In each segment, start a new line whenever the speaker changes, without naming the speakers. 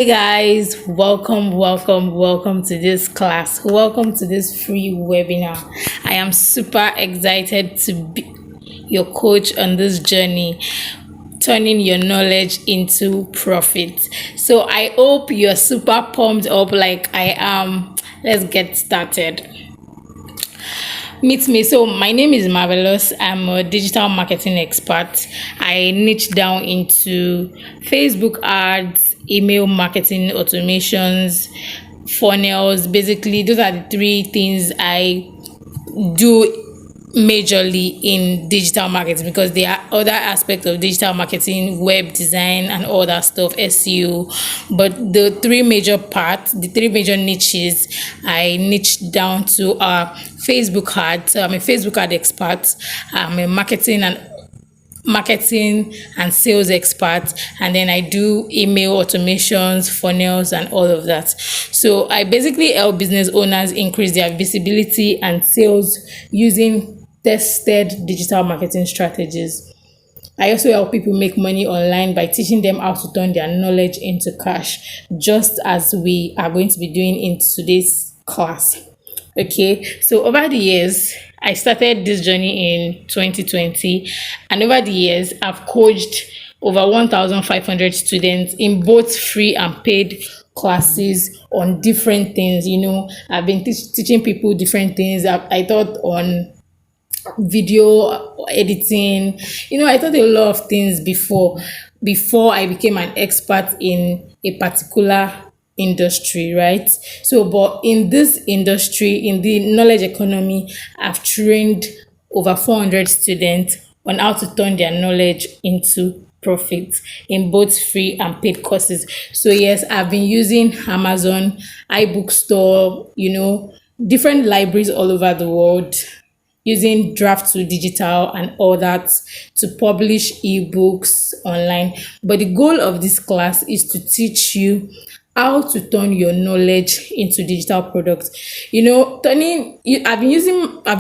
Hey guys, welcome to this class. Welcome to this free webinar. I am super excited to be your coach on this journey, turning your knowledge into profit. So I hope you're super pumped up like I am. Let's get started. Meet me. So my name is Marvelous. I'm a digital marketing expert. I niche down into Facebook ads, email marketing automations, funnels. Basically, those are the three things I do majorly in digital marketing, because there are other aspects of digital marketing, web design and all that stuff, SEO. But the three major niches I niche down to are Facebook ads. So I'm a Facebook ad expert. I'm a marketing and sales expert, and then I do email automations, funnels and all of that. So I basically help business owners increase their visibility and sales using tested digital marketing strategies. I also help people make money online by teaching them how to turn their knowledge into cash, just as we are going to be doing in today's class. Okay, so over the years, I started this journey in 2020, and over the years, I've coached over 1,500 students in both free and paid classes on different things. I've been teaching people different things. I taught on video editing. I taught a lot of things before I became an expert in a particular industry, right? So but in this industry, in the knowledge economy, I've trained over 400 students on how to turn their knowledge into profit in both free and paid courses. So yes, I've been using Amazon, iBookstore, different libraries all over the world, using draft to digital and all that to publish ebooks online. But the goal of this class is to teach you how to turn your knowledge into digital products. I've been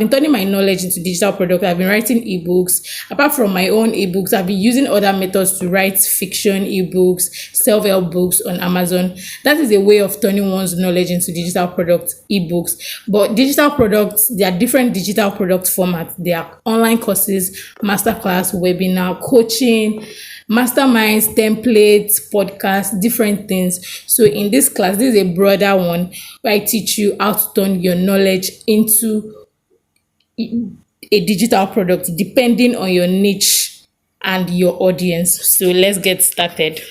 turning my knowledge into digital products. I've been writing ebooks. Apart from my own ebooks, I've been using other methods to write fiction ebooks, self-help books on Amazon. That is a way of turning one's knowledge into digital product ebooks. But digital products, there are different digital product formats. There are online courses, masterclass, webinar, coaching, masterminds, templates, podcasts, different things. So in this class, this is a broader one where I teach you how to turn your knowledge into a digital product depending on your niche and your audience. So let's get started.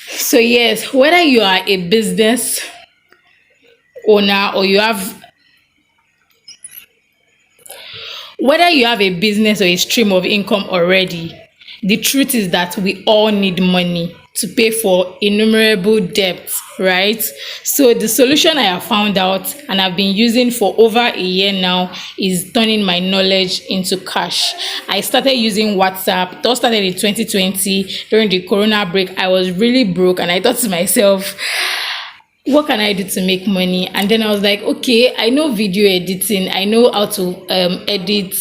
So yes, whether you are a business owner or whether you have a business or a stream of income already, the truth is that we all need money to pay for innumerable debts, right? So the solution I have found out and I've been using for over a year now is turning my knowledge into cash. I started using WhatsApp. It all started in 2020 during the corona break. I was really broke and I thought to myself, what can I do to make money? And then I was like, okay, I know video editing. I know how to edit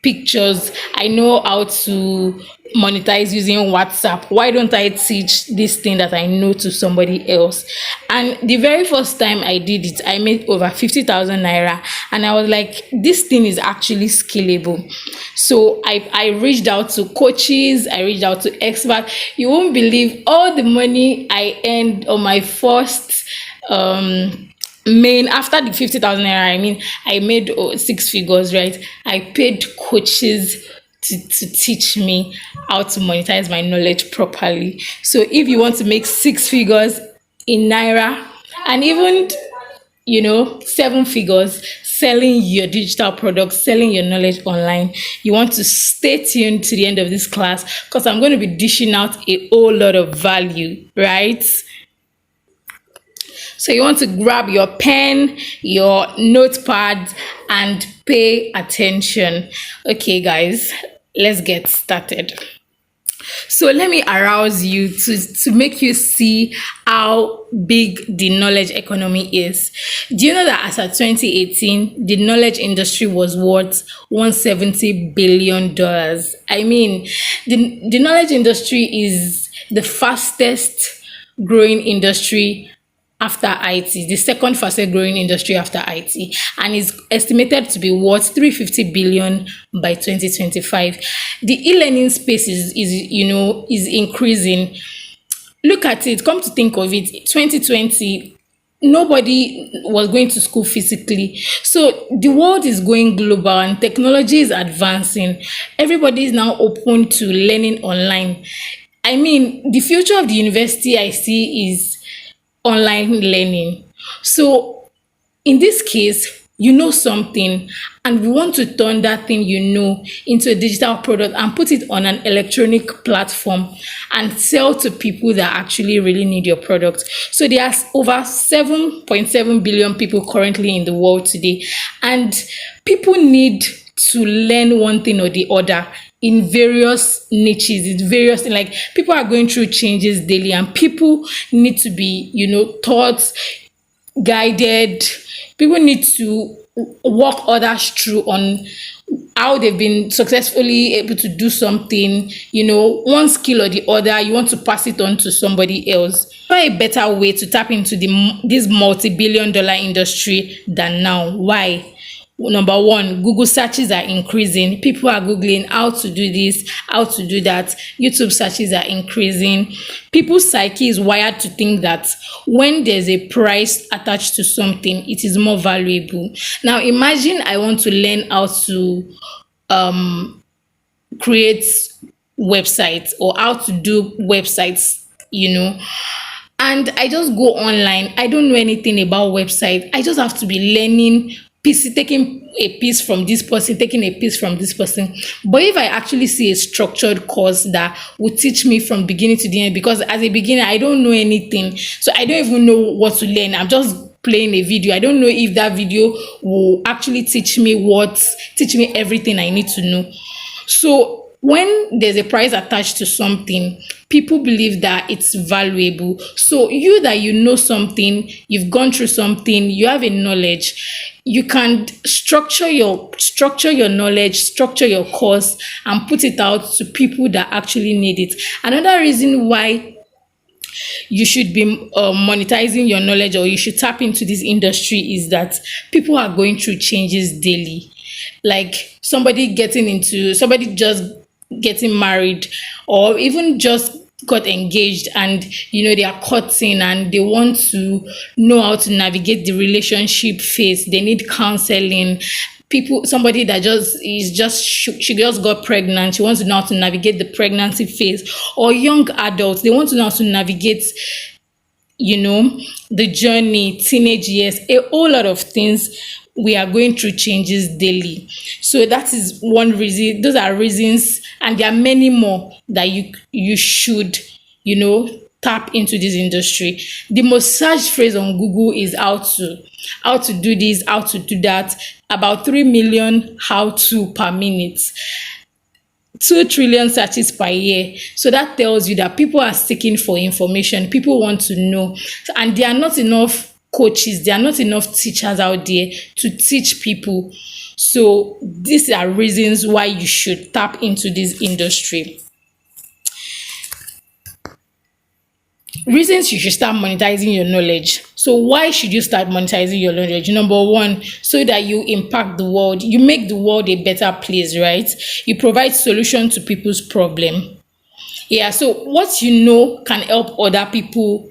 pictures. I know how to monetize using WhatsApp. Why don't I teach this thing that I know to somebody else? And the very first time I did it, I made over 50,000 naira. And I was like, this thing is actually scalable. So I reached out to coaches, I reached out to experts. You won't believe all the money I earned on my first after the 50,000 naira. I made 6 figures, right? I paid coaches to teach me how to monetize my knowledge properly. So if you want to make 6 figures in naira, and even 7 figures selling your digital products, selling your knowledge online, you want to stay tuned to the end of this class, because I'm going to be dishing out a whole lot of value, right? So you want to grab your pen, your notepad, and pay attention. Okay, guys, let's get started. So let me arouse you to make you see how big the knowledge economy is. Do you know that as of 2018, the knowledge industry was worth $170 billion? The knowledge industry is the fastest growing industry after IT, the second fastest growing industry after IT, and is estimated to be worth 350 billion by 2025. The e-learning space is increasing. Look at it, come to think of it, 2020, nobody was going to school physically. So the world is going global and technology is advancing. Everybody is now open to learning online. I mean, the future of the university I see is online learning. So in this case, you know something, and we want to turn that thing into a digital product and put it on an electronic platform and sell to people that actually really need your product. So there's over 7.7 billion people currently in the world today, and people need to learn one thing or the other in various niches, in various things. Like, people are going through changes daily, and people need to be, taught, guided. People need to walk others through on how they've been successfully able to do something, one skill or the other. You want to pass it on to somebody else. Why a better way to tap into this multi-billion-dollar industry than now? Why? Number one, Google searches are increasing. People are Googling how to do this, how to do that. YouTube searches are increasing. People's psyche is wired to think that when there's a price attached to something, it is more valuable. Now, imagine I want to learn how to create websites or how to do websites, and I just go online. I don't know anything about website. I just have to be learning taking a piece from this person, taking a piece from this person. But if I actually see a structured course that will teach me from beginning to the end, because as a beginner, I don't know anything. So I don't even know what to learn. I'm just playing a video. I don't know if that video will actually teach me everything I need to know. So when there's a price attached to something, people believe that it's valuable. So you that you know something, you've gone through something, you have a knowledge, you can structure your knowledge, structure your course, and put it out to people that actually need it. Another reason why you should be monetizing your knowledge, or you should tap into this industry, is that people are going through changes daily. Like somebody just getting married, or even just got engaged, and they are courting and they want to know how to navigate the relationship phase. They need counseling. Somebody that she just got pregnant, she wants to know how to navigate the pregnancy phase. Or young adults, they want to know how to navigate the journey, teenage years, a whole lot of things. We are going through changes daily. So that is one reason. Those are reasons, and there are many more that you should, tap into this industry. The most searched phrase on Google is how to do this, how to do that. About 3 million how to per minute. 2 trillion searches per year. So that tells you that people are seeking for information. People want to know. And there are not enough coaches, there are not enough teachers out there to teach people. So these are reasons why you should tap into this industry. Reasons you should start monetizing your knowledge. So why should you start monetizing your knowledge? Number one, so that you impact the world. You make the world a better place, right? You provide solution to people's problem. Yeah, so what can help other people,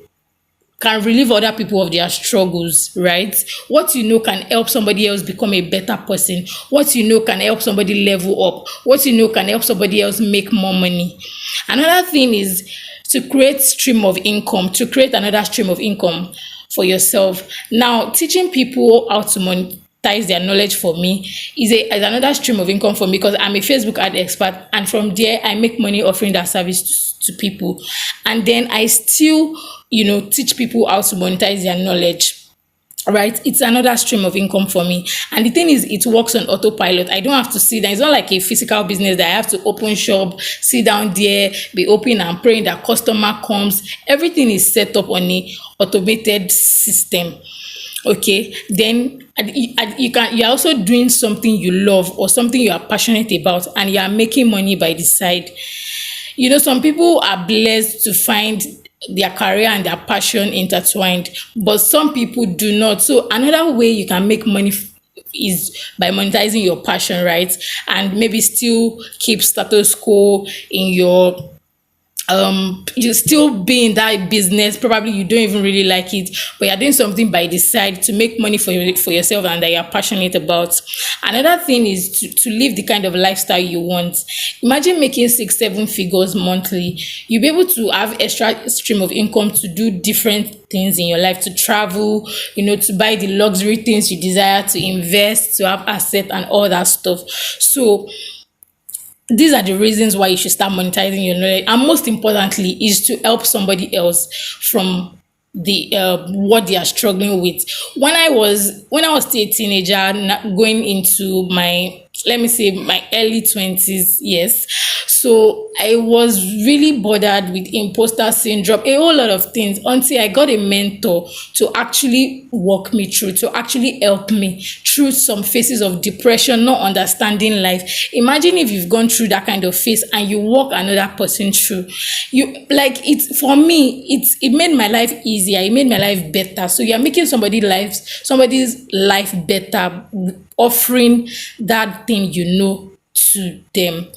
can relieve other people of their struggles, right? What can help somebody else become a better person. What can help somebody level up. What can help somebody else make more money. Another thing is to create another stream of income for yourself. Now, teaching people how to monetize their knowledge for me is another stream of income for me, because I'm a Facebook ad expert, and from there I make money offering that service to people. And then I still teach people how to monetize their knowledge. Right, it's another stream of income for me. And the thing is, it works on autopilot. I don't have to sit down. It's not like a physical business that I have to open shop, sit down there, be open and praying that customer comes. Everything is set up on a automated system. Okay, then you're also doing something you love or something you are passionate about, and you are making money by the side. Some people are blessed to find their career and their passion intertwined, but some people do not. So another way you can make money is by monetizing your passion, right? And maybe still keep status quo in your you still be in that business. Probably you don't even really like it, but you're doing something by the side to make money for yourself and that you're passionate about. Another thing is to live the kind of lifestyle you want. Imagine making 6 7 figures monthly. You'll be able to have extra stream of income to do different things in your life, to travel, to buy the luxury things you desire, to invest, to have asset and all that stuff. So these are the reasons why you should start monetizing your knowledge, and most importantly is to help somebody else from the what they are struggling with. When I was still a teenager, going into my, let me say, my early 20s, yes, so I was really bothered with imposter syndrome, a whole lot of things, until I got a mentor to actually walk me through, to actually help me through some phases of depression, not understanding life. Imagine if you've gone through that kind of phase and you walk another person through. You like it. For me, it made my life easier, it made my life better. So you're making somebody's life better, offering that thing to them.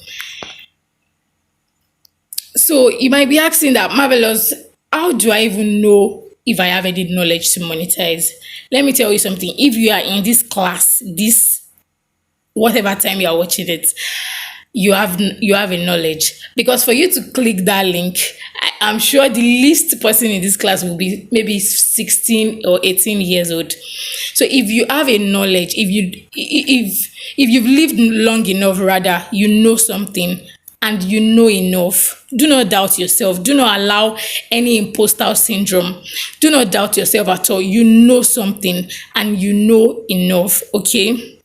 So you might be asking that, Marvelous, how do I even know if I have any knowledge to monetize? Let me tell you something. If you are in this class, this whatever time you are watching it, you have a knowledge, because for you to click that link, I'm sure the least person in this class will be maybe 16 or 18 years old. So if you have a knowledge, if you've lived long enough, rather, you know something and you know enough, do not doubt yourself. Do not allow any imposter syndrome. Do not doubt yourself at all. You know something and you know enough. Okay.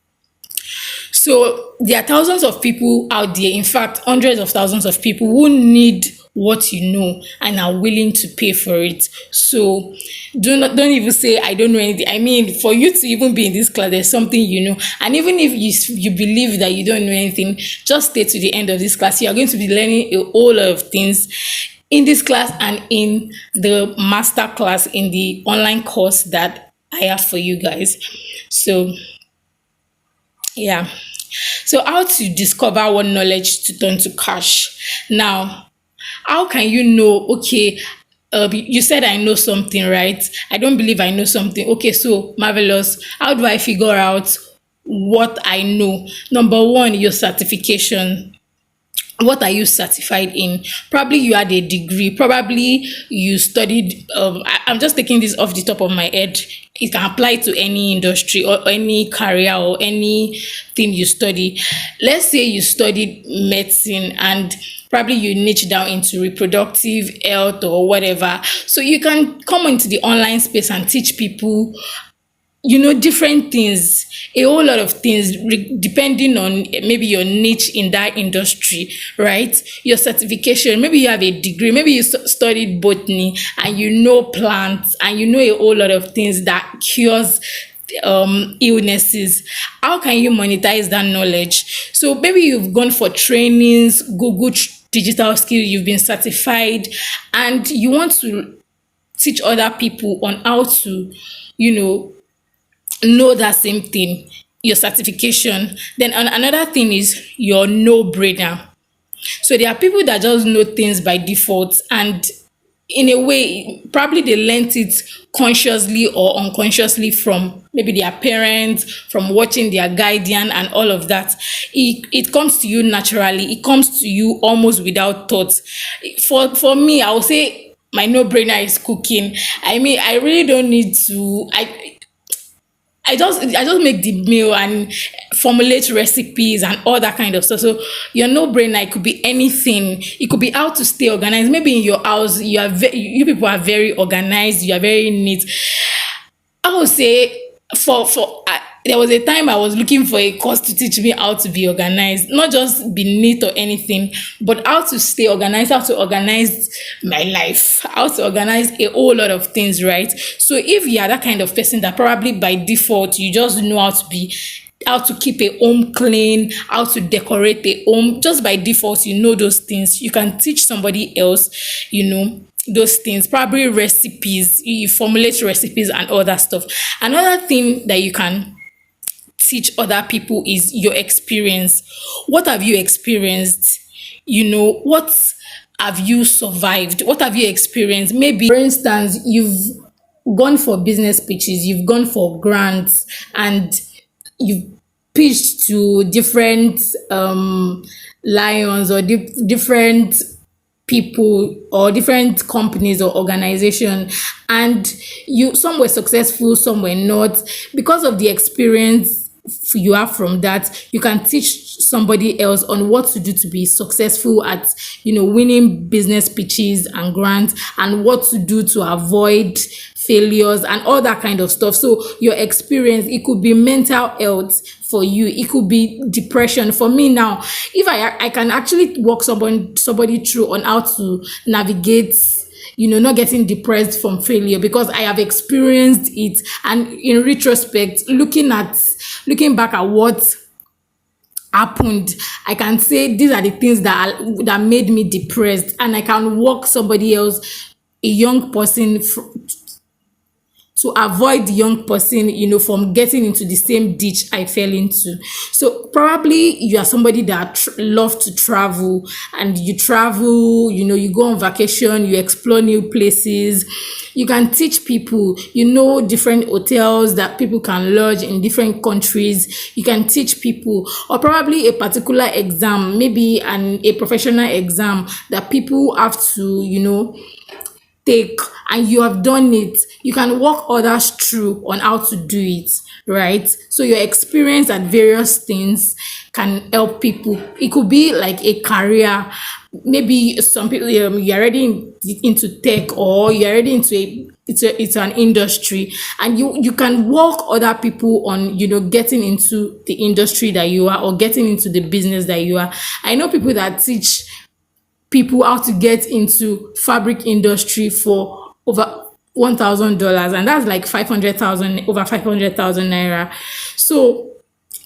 So there are thousands of people out there, in fact, hundreds of thousands of people who need what you know and are willing to pay for it. So don't even say I don't know anything. I mean, for you to even be in this class, there's something you know. And even if you believe that you don't know anything, just stay to the end of this class. You are going to be learning a whole lot of things in this class and in the master class, in the online course that I have for you guys. So yeah. So how to discover what knowledge to turn to cash? Now, how can you know, okay, you said I know something, right? I don't believe I know something. Okay, so Marvelous, how do I figure out what I know? Number one, your certification. What are you certified in? Probably you had a degree, probably you studied, I'm just taking this off the top of my head. It can apply to any industry or any career or anything you study. Let's say you studied medicine and probably you niche down into reproductive health or whatever, so you can come into the online space and teach people, different things, a whole lot of things, depending on maybe your niche in that industry, right? Your certification, maybe you have a degree, maybe you studied botany and you know plants and you know a whole lot of things that cures illnesses. How can you monetize that knowledge? So maybe you've gone for trainings, Google digital skills, you've been certified, and you want to teach other people on how to, know that same thing, your certification. Then another thing is your no-brainer. So there are people that just know things by default, and in a way, probably they learnt it consciously or unconsciously from maybe their parents, from watching their guardian and all of that. It comes to you naturally. It comes to you almost without thought. For me, I would say my no-brainer is cooking. I mean, I really don't need to. I just make the meal and formulate recipes and all that kind of stuff. So your no-brainer, it could be anything. It could be how to stay organized. Maybe in your house, you people are very organized. You are very neat. I would say there was a time I was looking for a course to teach me how to be organized, not just be neat or anything, but how to stay organized, how to organize my life, how to organize a whole lot of things, right? So if you are that kind of person that probably by default you just know how to keep a home clean, how to decorate a home, just by default you know those things, you can teach somebody else, those things, probably recipes, you formulate recipes and all that stuff. Another thing that you can teach other people is your experience. What have you experienced? What have you survived? What have you experienced? Maybe, for instance, you've gone for business pitches, you've gone for grants, and you've pitched to different lions or different people or different companies or organization, and some were successful, some were not. Because of the experience you have from that, you can teach somebody else on what to do to be successful at winning business pitches and grants, and what to do to avoid failures and all that kind of stuff. So your experience, it could be mental health for you, it could be depression. For me now, if I can actually walk somebody through on how to navigate, not getting depressed from failure, because I have experienced it. And in retrospect, looking back at what happened, I can say these are the things that made me depressed, and I can walk somebody else, a young person, to avoid the young person, from getting into the same ditch I fell into. So probably you are somebody that love to travel, and you travel, you go on vacation, you explore new places. You can teach people, different hotels that people can lodge in different countries. You can teach people, or probably a particular exam, maybe a professional exam that people have to, take, and you have done it. You can walk others through on how to do it, right? So your experience at various things can help people. It could be like a career. Maybe some people, you're already into tech, or you're already it's an industry, and you can walk other people on getting into the industry that you are, or getting into the business that you are. I know people that teach people how to get into fabric industry for over $1,000, and that's like 500,000, over 500,000 naira. So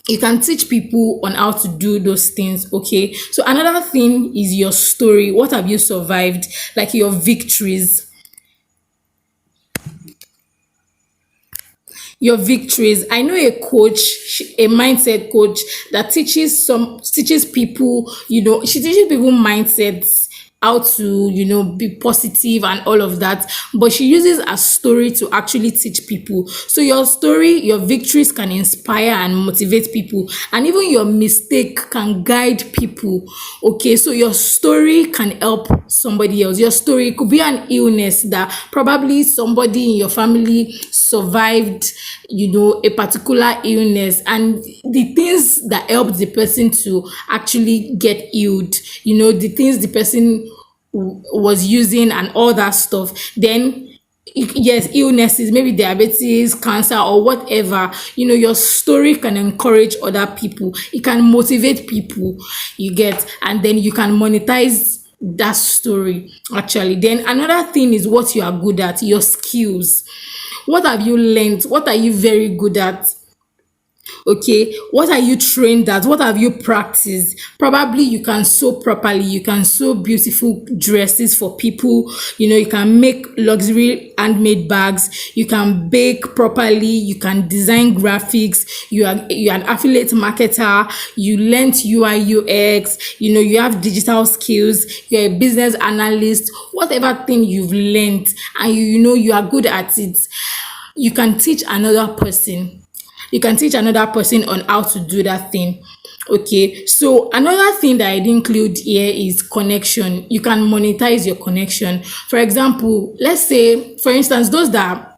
you can teach people on how to do those things. Okay, so another thing is your story. What have you survived? Like your victories. Your victories. I know a coach, a mindset coach, that teaches people, she teaches people mindsets, how to, be positive and all of that. But she uses a story to actually teach people. So your story, your victories can inspire and motivate people. And even your mistake can guide people. Okay, so your story can help somebody else. Your story could be an illness that probably somebody in your family survived, a particular illness, and the things that helped the person to actually get healed, the things the person was using and all that stuff. Then yes, illnesses, maybe diabetes, cancer, or whatever, your story can encourage other people, it can motivate people, you get, and then you can monetize that story actually. Then another thing is what you are good at, your skills. What have you learned? What are you very good at? Okay, what are you trained at? What have you practiced? Probably you can sew properly, you can sew beautiful dresses for people, you can make luxury handmade bags, you can bake properly, you can design graphics, you're an affiliate marketer, you learnt UI UX, you have digital skills, you're a business analyst. Whatever thing you've learned and you are good at it, you can teach another person. You can teach another person on how to do that thing. Okay, so another thing that I didn't include here is connection. You can monetize your connection. For example, let's say, for instance, those that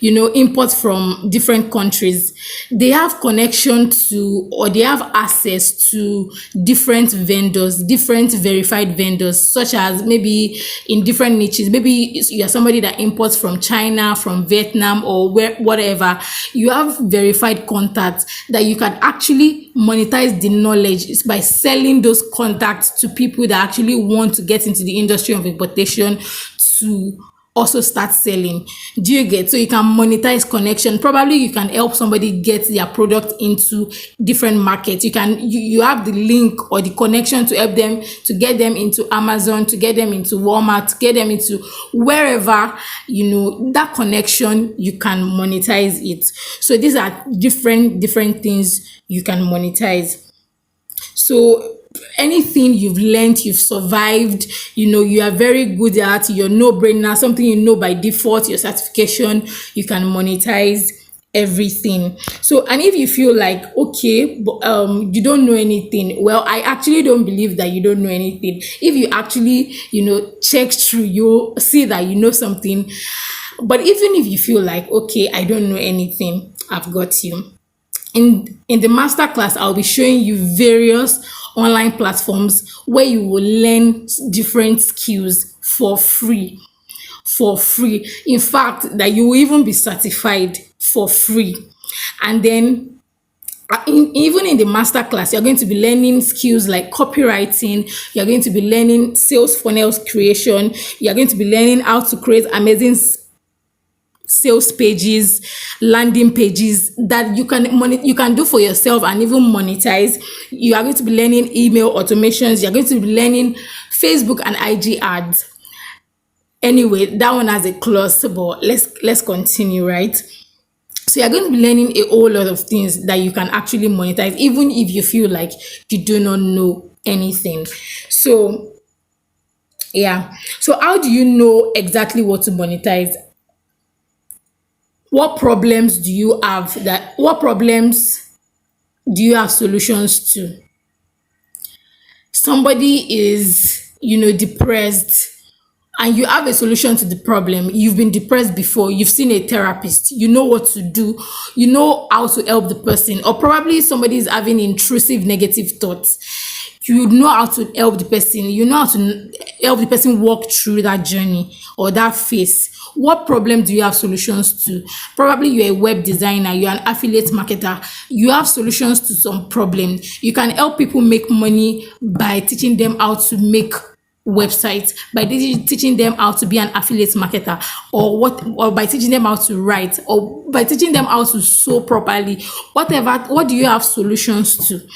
import from different countries, they have connection to, or they have access to different vendors, different verified vendors, such as maybe in different niches. Maybe you're somebody that imports from China, from Vietnam, or whatever. You have verified contacts that you can actually monetize the knowledge by selling those contacts to people that actually want to get into the industry of importation, to also start selling. Do you get? So you can monetize connection. Probably you can help somebody get their product into different markets. You have the link or the connection to help them, to get them into Amazon, to get them into Walmart, to get them into wherever, that connection, you can monetize it. So these are different things you can monetize. So anything you've learned, you've survived, you are very good at, you're no brainer, something you know by default, your certification, you can monetize everything. So, and if you feel like, okay, but you don't know anything, well, I actually don't believe that you don't know anything. If you actually, check through, you see that you know something. But even if you feel like, okay, I don't know anything, I've got you. In the masterclass, I'll be showing you various online platforms where you will learn different skills for free. For free. In fact, that you will even be certified for free. And then even in the masterclass, you're going to be learning skills like copywriting, you're going to be learning sales funnels creation, you're going to be learning how to create amazing sales pages, landing pages that you can do for yourself and even monetize. You are going to be learning email automations. You're going to be learning Facebook and IG ads. Anyway, that one has a clause, but let's continue, right? So you're going to be learning a whole lot of things that you can actually monetize, even if you feel like you do not know anything. So yeah. So how do you know exactly what to monetize? What problems do you have what problems do you have solutions to? Somebody is, depressed, and you have a solution to the problem. You've been depressed before, you've seen a therapist, you know what to do, you know how to help the person. Or probably somebody is having intrusive negative thoughts. You know how to help the person, you know how to help the person walk through that journey or that phase. What problem do you have solutions to? Probably you're a web designer, you're an affiliate marketer, you have solutions to some problems. You can help people make money by teaching them how to make websites, by teaching them how to be an affiliate marketer, or by teaching them how to write, or by teaching them how to sew properly. Whatever, what do you have solutions to?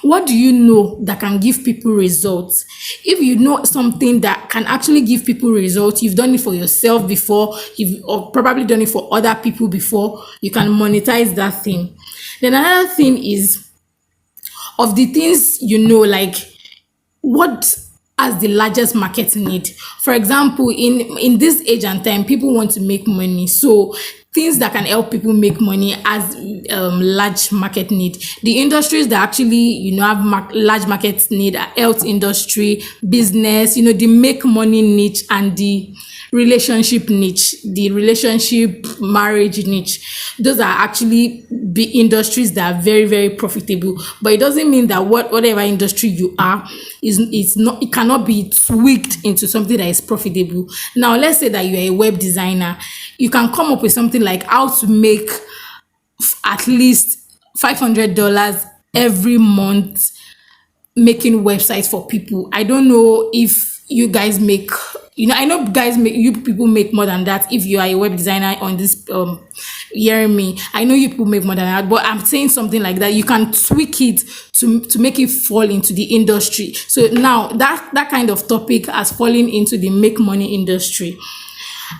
What do you know that can give people results? If you know something that can actually give people results, you've done it for yourself before, or probably done it for other people before, you can monetize that thing. Then another thing is, of the things like, what has the largest market need? For example, in this age and time, people want to make money. So things that can help people make money as large market need. The industries that actually have large market need are health industry, business, the make money niche, and the relationship niche, the relationship marriage niche. Those are actually big industries that are very, very profitable. But it doesn't mean that whatever industry you are it cannot be tweaked into something that is profitable. Now let's say that you're a web designer. You can come up with something like how to make at least $500 every month making websites for people. I don't know if you guys make, I know you people make more than that. If you are a web designer on this, hearing me, I know you people make more than that, but I'm saying something like that. You can tweak it to make it fall into the industry. So now that kind of topic has fallen into the make money industry.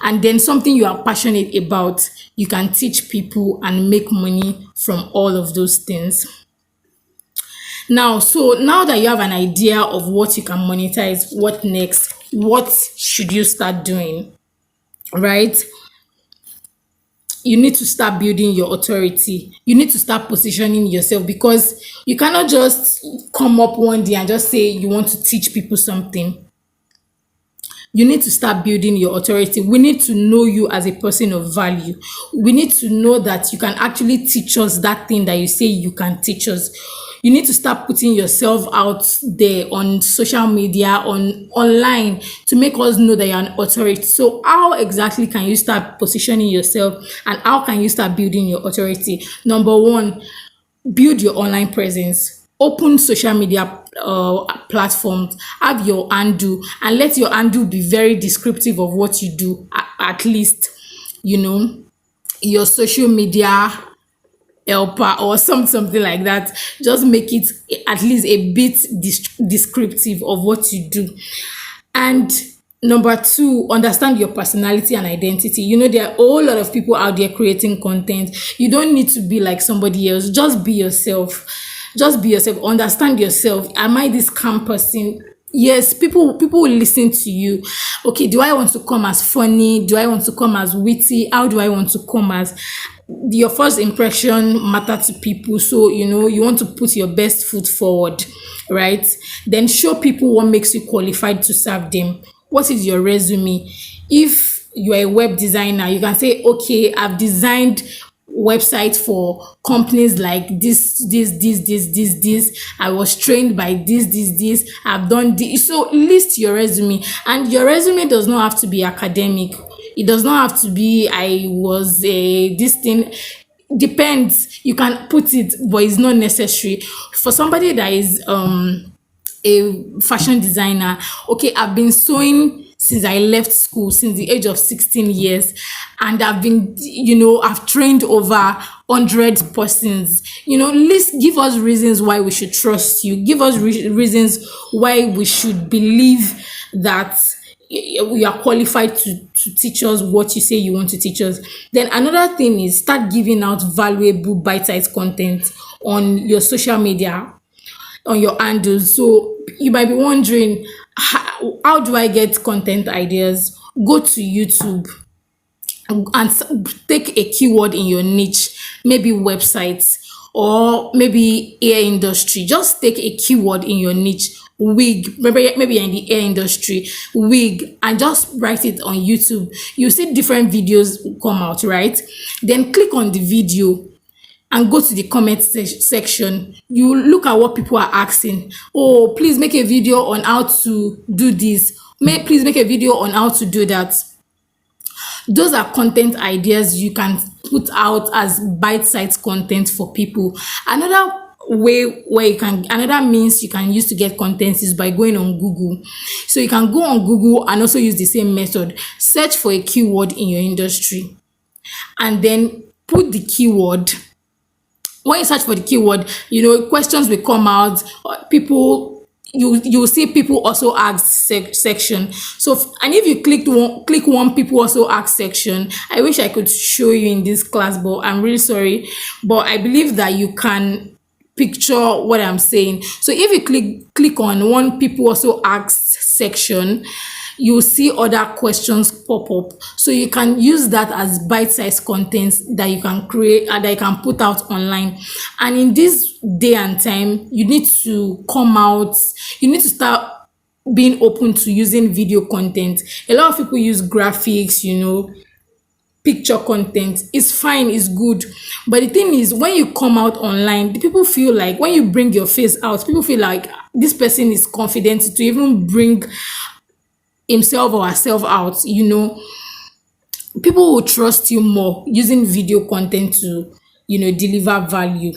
And then something you are passionate about, you can teach people and make money from all of those things. Now that you have an idea of what you can monetize, what next? What should you start doing? Right? You need to start building your authority. You need to start positioning yourself, because you cannot just come up one day and just say you want to teach people something. You need to start building your authority. We need to know you as a person of value. We need to know that you can actually teach us that thing that you say you can teach us. You need to start putting yourself out there on social media, online, to make us know that you're an authority. So how exactly can you start positioning yourself, and how can you start building your authority? Number one, build your online presence. open social media platforms, have your handle, and let your handle be very descriptive of what you do, at least, you know, your social media helper or something like that. Just make it at least a bit descriptive of what you do. And number two, understand your personality and identity. You know, there are a whole lot of people out there creating content. You don't need to be like somebody else. Just be yourself. Just be yourself. Understand yourself. Am I this calm person? Yes, people will listen to you. Okay, do I want to come as funny? Do I want to come as witty? How do I want to come as? Your first impression matter to people, so you know you want to put your best foot forward, right? Then show people what makes you qualified to serve them. What is your resume? If you're a web designer, you can say, okay, I've designed website for companies like this. I was trained by this. I've done this. So list your resume, and your resume does not have to be academic. It does not have to be I was a this thing. Depends. You can put it, but it's not necessary. For somebody that is a fashion designer, okay, I've been sewing since I left school, since the age of 16 years, and I've been, I've trained over 100 persons. List, give us reasons why we should trust you. Give us reasons why we should believe that we are qualified to teach us what you say you want to teach us. Then another thing is start giving out valuable bite-sized content on your social media, on your handles. So you might be wondering, how do I get content ideas? Go to YouTube and take a keyword in your niche, maybe websites or maybe hair industry. Just take a keyword in your niche. Wig, maybe you're in the hair industry, wig, and just write it on YouTube. You see different videos come out, right? Then click on the video and go to the comment section. You look at what people are asking. Oh, please make a video on how to do this. Please make a video on how to do that. Those are content ideas you can put out as bite-sized content for people. Another means you can use to get content is by going on Google. So you can go on Google and also use the same method. Search for a keyword in your industry and then put the keyword. When you search for the keyword, questions will come out. You'll see people also ask section. So, and if you click one people also ask section, I wish I could show you in this class, but I'm really sorry. But I believe that you can picture what I'm saying. So if you click on one people also ask section, you'll see other questions pop up. So you can use that as bite-sized content that you can create and that you can put out online. And in this day and time, you need to start being open to using video content. A lot of people use graphics, picture content. It's fine, it's good, but the thing is, when you come out online, the people feel like when you bring your face out, people feel like this person is confident to even bring himself or herself out. People will trust you more using video content to deliver value.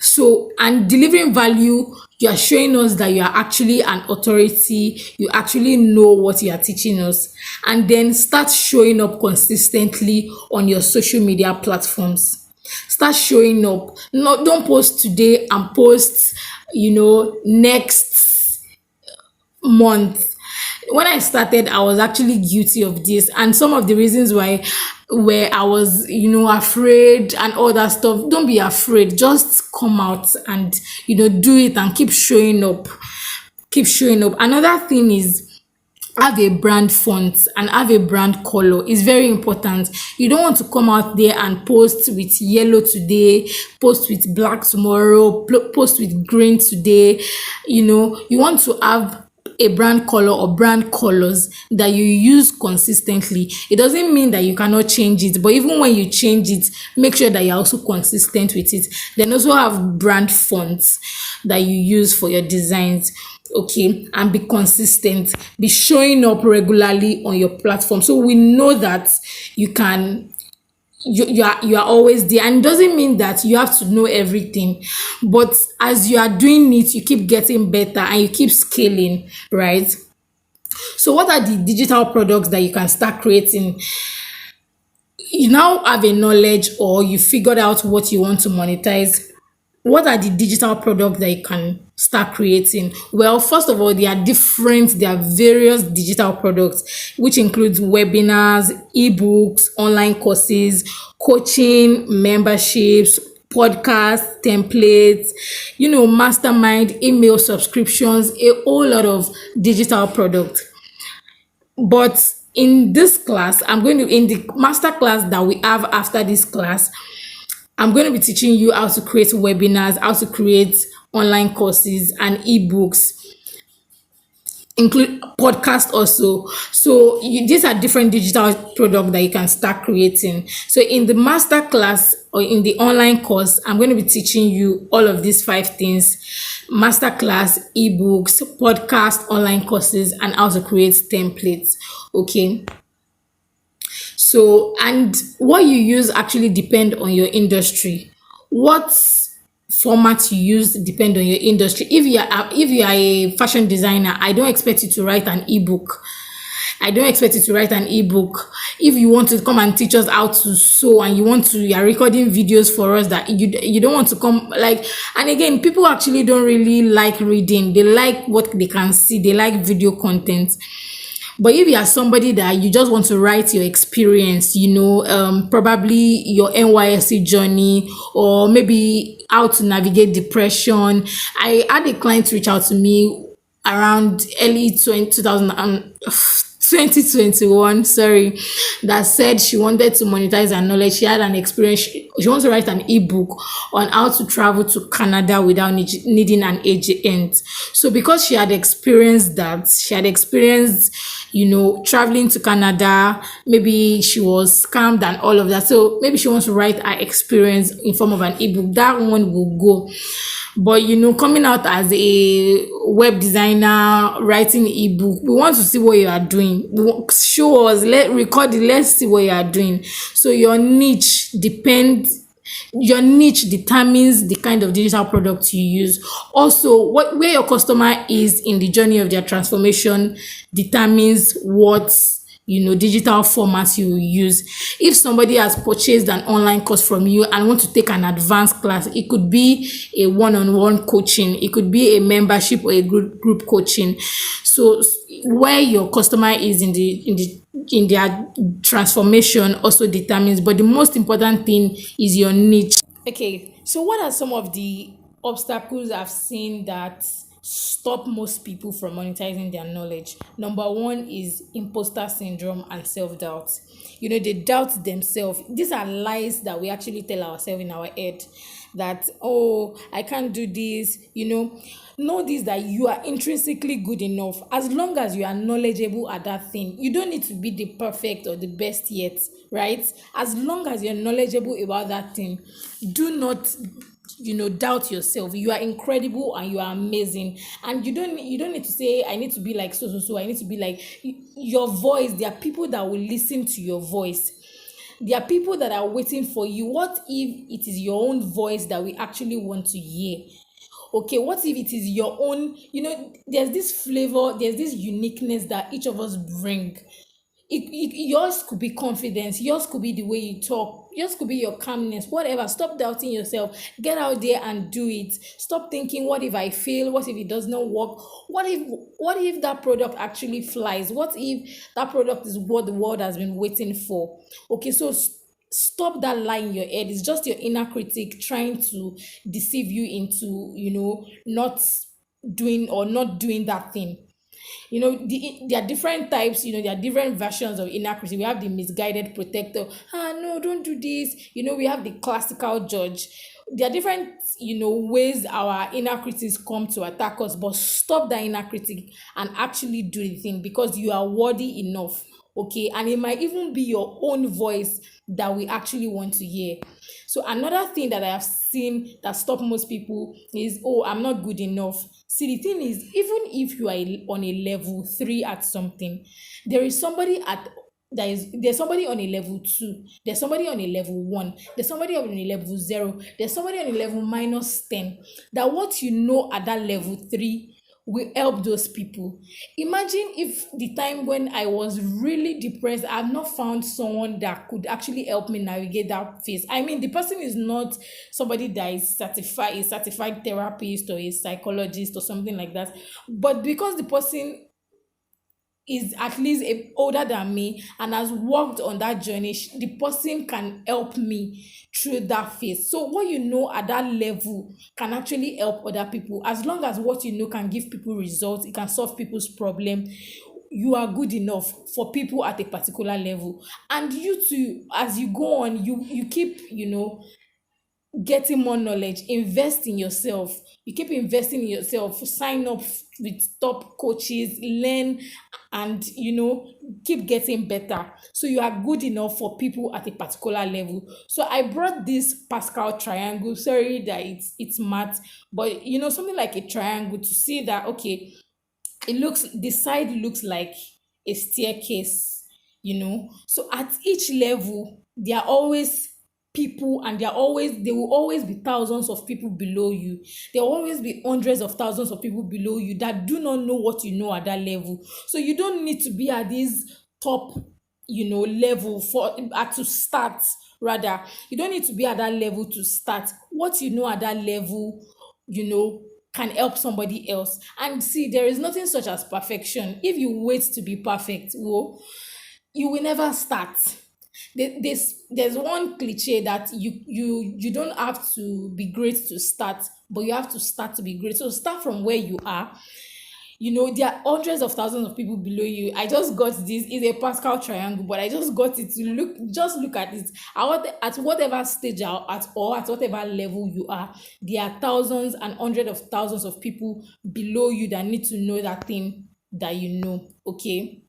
So, and delivering value, you are showing us that you are actually an authority, you actually know what you are teaching us. And then start showing up consistently on your social media platforms. Start showing up. No, don't post today and post next month. When I started, I was actually guilty of this, and some of the reasons why where I was afraid and all that stuff. Don't be afraid, just come out and do it and keep showing up. Another thing is, have a brand font and have a brand color. It's very important. You don't want to come out there and post with yellow today, post with black tomorrow, post with green today. You want to have a brand color or brand colors that you use consistently. It doesn't mean that you cannot change it, but even when you change it, make sure that you're also consistent with it. Then also have brand fonts that you use for your designs. Okay, and be consistent. Be showing up regularly on your platform, so we know that you can you are always there, and it doesn't mean that you have to know everything, but as you are doing it, you keep getting better and you keep scaling, right? So what are the digital products that you can start creating? You now have a knowledge, or you figured out what you want to monetize. What are the digital products that you can start creating? Well, first of all, there are various digital products, which includes webinars, ebooks, online courses, coaching, memberships, podcasts, templates, mastermind, email subscriptions, a whole lot of digital products. But in this class, in the master class that we have after this class, I'm going to be teaching you how to create webinars, how to create online courses and ebooks, include podcast also. So these are different digital products that you can start creating. So in the master class or in the online course, I'm going to be teaching you all of these five things: master class, ebooks, podcast, online courses, and how to create templates. Okay. So, and what you use actually depend on your industry. What format you use depend on your industry. If you are a fashion designer, I don't expect you to write an ebook. I don't expect you to write an ebook. If you want to come and teach us how to sew, and you are recording videos for us, that you don't want to come like. And again, people actually don't really like reading. They like what they can see. They like video content. But if you are somebody that you just want to write your experience, probably your NYSC journey, or maybe how to navigate depression. I had a client reach out to me around early 2021, sorry, that said she wanted to monetize her knowledge. She had an experience. She wants to write an ebook on how to travel to Canada without needing an agent. So because she had experienced that, she had experienced, traveling to Canada, maybe she was scammed and all of that. So maybe she wants to write her experience in form of an ebook. That one will go. But coming out as a web designer, writing ebook, we want to see what you are doing. Show us, record it, let's see what you are doing. So your niche determines the kind of digital product you use. Also, where your customer is in the journey of their transformation determines what digital formats you will use. If somebody has purchased an online course from you and want to take an advanced class, it could be a one-on-one coaching, it could be a membership or a group coaching. So where your customer is in their transformation also determines, but the most important thing is your niche. Okay, so what are some of the obstacles I've seen that stop most people from monetizing their knowledge? Number one is imposter syndrome and self-doubt. They doubt themselves. These are lies that we actually tell ourselves in our head, that, oh, I can't do this. Know this, that you are intrinsically good enough. As long as you are knowledgeable at that thing, you don't need to be the perfect or the best yet, right? As long as you're knowledgeable about that thing, do not doubt yourself. You are incredible and you are amazing, and you don't need to say, I need to be like so. I need to be like your voice. There are people that will listen to your voice. There are people that are waiting for you. What if it is your own voice that we actually want to hear? Okay, what if it is your own? There's this flavor, there's this uniqueness that each of us bring. Yours could be confidence, yours could be the way you talk, yours could be your calmness, whatever. Stop doubting yourself. Get out there and do it. Stop thinking, what if I fail? What if it does not work? What if that product actually flies? What if that product is what the world has been waiting for? Okay, so stop that lie in your head. It's just your inner critic trying to deceive you into not doing that thing. There are different types. There are different versions of inner critic. We have the misguided protector. No, don't do this. We have the classical judge. There are different ways our inner critics come to attack us, but stop that inner critic and actually do the thing, because you are worthy enough. Okay, and it might even be your own voice that we actually want to hear. So another thing that I have seen that stop most people is, oh, I'm not good enough. See, the thing is, even if you are on a level 3 at something, there is somebody at there's somebody on a level 2, there's somebody on a level 1, there's somebody on a level 0, there's somebody on a level -10. That what you know at that level 3 will help those people. Imagine if the time when I was really depressed, I've not found someone that could actually help me navigate that phase. I mean, the person is not somebody that is certified, a certified therapist or a psychologist or something like that, but because the person is at least older than me and has worked on that journey, the person can help me through that phase. So what you know at that level can actually help other people. As long as what you know can give people results, it can solve people's problem, you are good enough for people at a particular level. And you too, as you go on, you keep, getting more knowledge, invest in yourself. You keep investing in yourself, sign up with top coaches, learn, and keep getting better, so you are good enough for people at a particular level. So I brought this Pascal triangle. Sorry that it's math, but something like a triangle, to see that, okay, the side looks like a staircase. So at each level there are always people, and there will always be thousands of people below you. There will always be hundreds of thousands of people below you that do not know what you know at that level. So you don't need to be at this top level for to start. Rather, you don't need to be at that level to start. What you know at that level, can help somebody else. And see, there is nothing such as perfection. If you wait to be perfect, well, you will never start. There's one cliche that you don't have to be great to start, but you have to start to be great. So start from where you are. There are hundreds of thousands of people below you. I just got this. It's a Pascal triangle, but I just got it to look at it. At whatever stage or at whatever level you are, there are thousands and hundreds of thousands of people below you that need to know that thing that you know. Okay.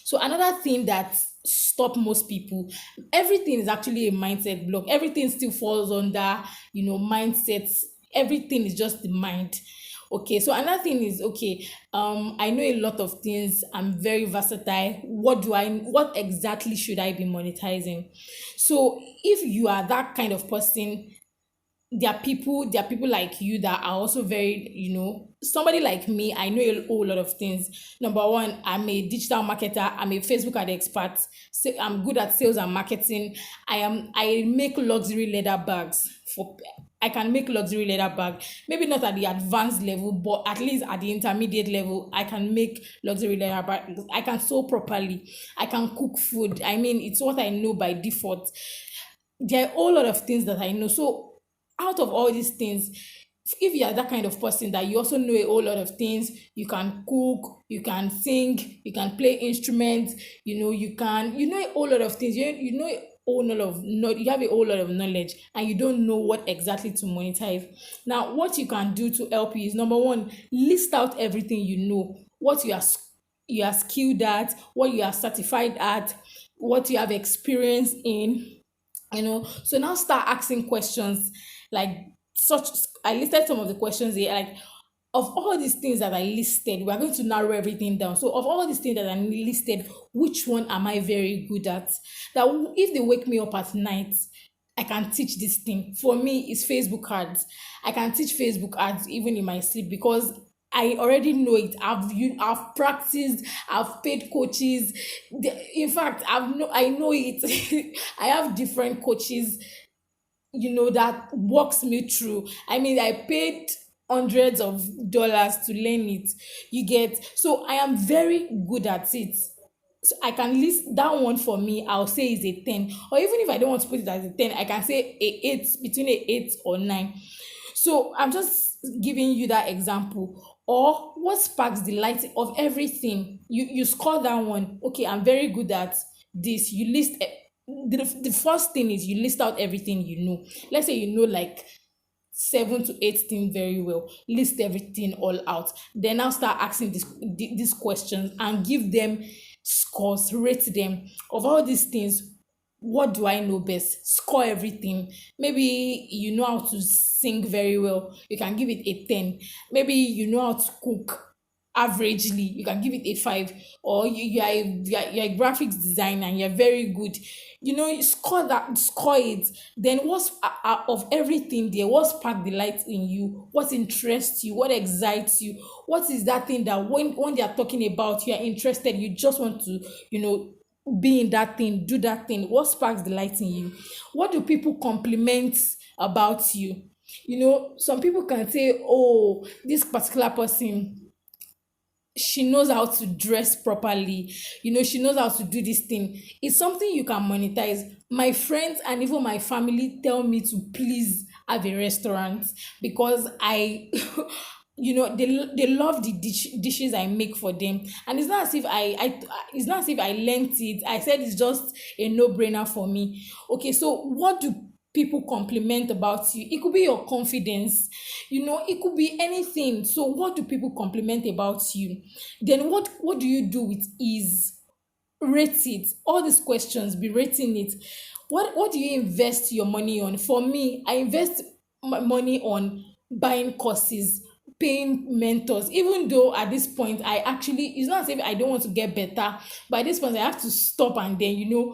So another thing that stop most people, everything is actually a mindset block. Everything still falls under, mindsets. Everything is just the mind. Okay, so another thing is, okay, I know a lot of things. I'm very versatile. What exactly should I be monetizing? So if you are that kind of person, there are people like you that are also very, somebody like me. I know a whole lot of things. Number one, I'm a digital marketer. I'm a Facebook ad expert. So I'm good at sales and marketing. I make luxury leather bags for I can make luxury leather bag. Maybe not at the advanced level, but at least at the intermediate level, I can make luxury leather bag. I can sew properly. I can cook food. I mean, it's what I know by default. There are a whole lot of things that I know. So out of all these things, if you are that kind of person that you also know a whole lot of things, you can cook, you can sing, you can play instruments, you know a whole lot of things. You know a whole lot of you have a whole lot of knowledge, and you don't know what exactly to monetize. Now, what you can do to help you is, number one, list out everything you know, what you are skilled at, what you are certified at, what you have experience in. So now start asking questions like such. I listed some of the questions here, like, of all these things that I listed, we're going to narrow everything down. So of all these things that I listed, which one am I very good at? That if they wake me up at night, I can teach this thing. For me, it's Facebook ads. I can teach Facebook ads even in my sleep, because I already know it. I've practiced. I've paid coaches. In fact, I know it. I have different coaches, that walks me through. I mean, I paid hundreds of dollars to learn it. You get, so I am very good at it. So I can list that one. For me, I'll say is a 10. Or even if I don't want to put it as a 10, I can say a 8, between a 8 or 9. So I'm just giving you that example. Or what sparks the light of everything? You score that one. Okay, I'm very good at this. You list the first thing is you list out everything you know. Let's say you know like 7 to 8 things very well. List everything all out. Then now start asking these questions and give them scores, rate them. Of all these things, what do I know best? Score everything. Maybe you know how to sing very well. You can give it a 10. Maybe you know how to cook. averagely, you can give it a 5. Or you're a graphics designer and you're very good, you score that, score it. Then what's of everything there, what spark the light in you, what interests you, what excites you, what is that thing that when they are talking about, you are interested, you just want to, be in that thing, do that thing. What sparks the light in you? What do people compliment about you? Some people can say, oh, this particular person, she knows how to dress properly, she knows how to do this thing. It's something you can monetize. My friends and even my family tell me to please have a restaurant, because I they love the dishes I make for them. And it's not as if it's not as if I learnt it. I said it's just a no-brainer for me. Okay, so what do people compliment about you? It could be your confidence, it could be anything. So what do people compliment about you? Then what do you do with ease? Rate it. All these questions, be rating it. What do you invest your money on? For me, I invest my money on buying courses, paying mentors. Even though at this point, I actually, it's not as if I don't want to get better, but at this point I have to stop and then,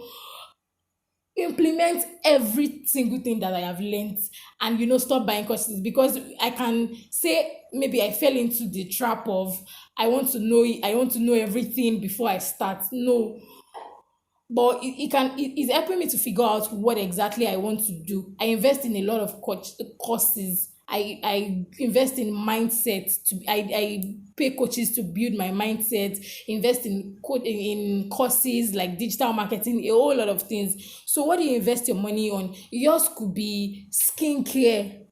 implement every single thing that I have learned, and stop buying courses. Because I can say maybe I fell into the trap of, I want to know everything before I start. No, but it's helping me to figure out what exactly I want to do. I invest in a lot of courses. I invest in mindset. I pay coaches to build my mindset. Invest in courses like digital marketing, a whole lot of things. So what do you invest your money on? Yours could be skincare.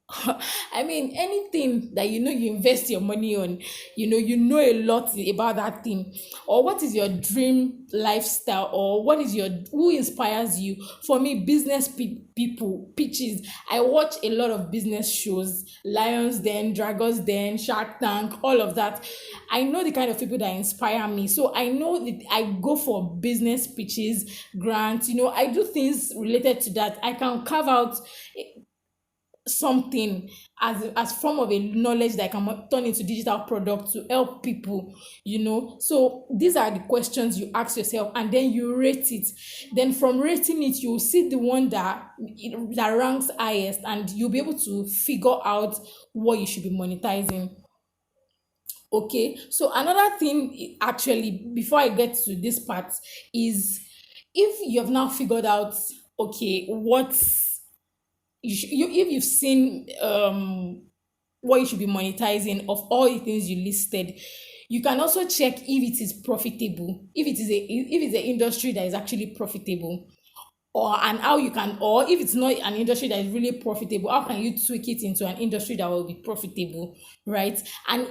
I mean, anything that you invest your money on, you know a lot about that thing. Or what is your dream lifestyle, or what is your who inspires you? For me, business people pitches. I watch a lot of business shows, Lions Den, Dragons Den, Shark Tank, all of that. I know the kind of people that inspire me. So I know that I go for business pitches, grants, I do things related to that. I can carve out something as form of a knowledge that I can turn into digital product to help people. So these are the questions you ask yourself, and then you rate it. Then from rating it, you'll see the one that ranks highest, and you'll be able to figure out what you should be monetizing. Okay, so another thing, actually, before I get to this part, is if you have now figured out, okay, if you've seen what you should be monetizing of all the things you listed, you can also check if it is profitable, if it's an industry that is actually profitable. And how you can, or if it's not an industry that is really profitable, how can you tweak it into an industry that will be profitable, right? And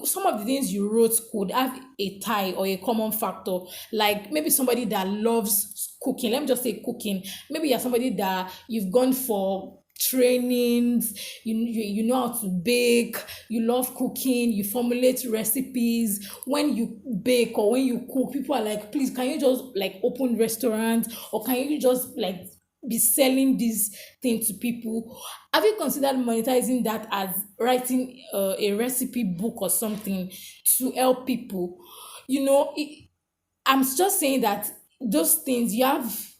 some of the things you wrote could have a tie or a common factor. Like maybe somebody that loves cooking, let me just say cooking. Maybe you're somebody that you've gone for trainings, you know how to bake, you love cooking, you formulate recipes. When you bake or when you cook, people are like, please, can you just like open restaurants, or can you just like be selling this thing to people? Have you considered monetizing that as writing a recipe book or something to help people? I'm just saying that those things you have,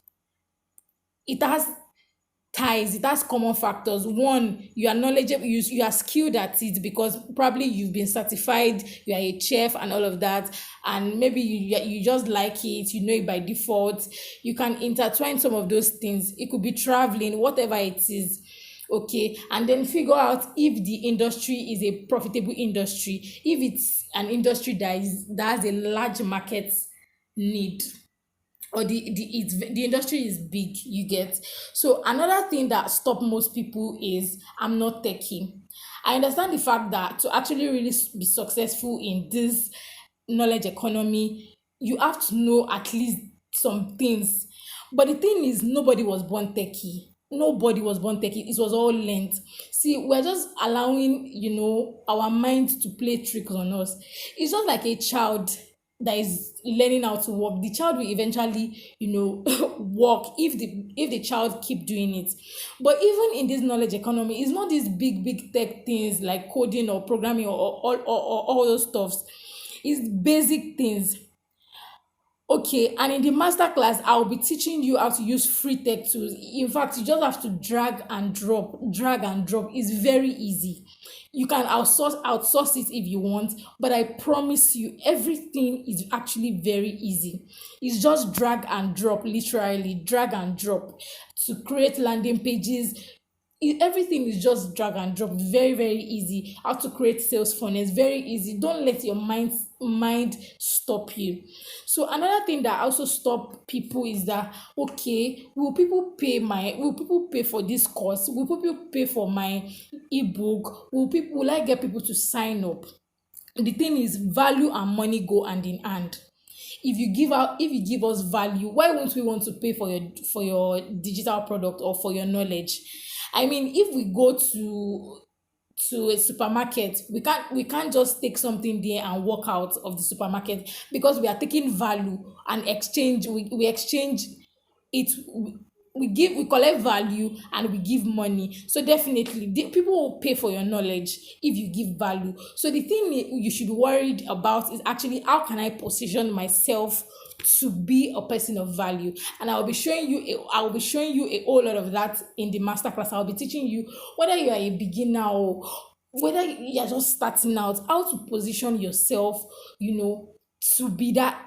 it has ties, it has common factors. One, you are knowledgeable, you are skilled at it because probably you've been certified, you are a chef and all of that, and maybe you just like it, you know it by default. You can intertwine some of those things. It could be traveling, whatever it is. Okay, and then figure out if the industry is a profitable industry, if it's an industry that has a large market need, or the industry is big, you get. So another thing that stop most people is, I'm not techie. I understand the fact that to actually really be successful in this knowledge economy, you have to know at least some things. But the thing is, nobody was born techie. Nobody was born techie. It was all learned. See, we're just allowing, our mind to play tricks on us. It's just like a child that is learning how to walk. The child will eventually, walk if the child keep doing it. But even in this knowledge economy, it's not these big tech things like coding or programming or all those stuffs. It's basic things. Okay, and in the masterclass, I'll be teaching you how to use free tech tools. In fact, you just have to drag and drop, drag and drop. It's very easy. You can outsource it if you want, but I promise you, everything is actually very easy. It's just drag and drop, literally drag and drop to create landing pages. Everything is just drag and drop, very very easy. How to create sales funnels, very easy. Don't let your mind stop you. So another thing that also stop people is that, okay, will people pay for this course, will people pay for my ebook, will I get people to sign up? The thing is, value and money go hand in hand. If you give us value, why won't we want to pay for your digital product or for your knowledge? I mean, if we go to a supermarket, we can't just take something there and walk out of the supermarket, because we are taking value and we exchange it. We collect value and we give money. So definitely the people will pay for your knowledge if you give value. So the thing you should be worried about is actually, how can I position myself to be a person of value? And I'll be showing you a whole lot of that in the masterclass. I'll be teaching you, whether you are a beginner or whether you are just starting out, how to position yourself, to be that,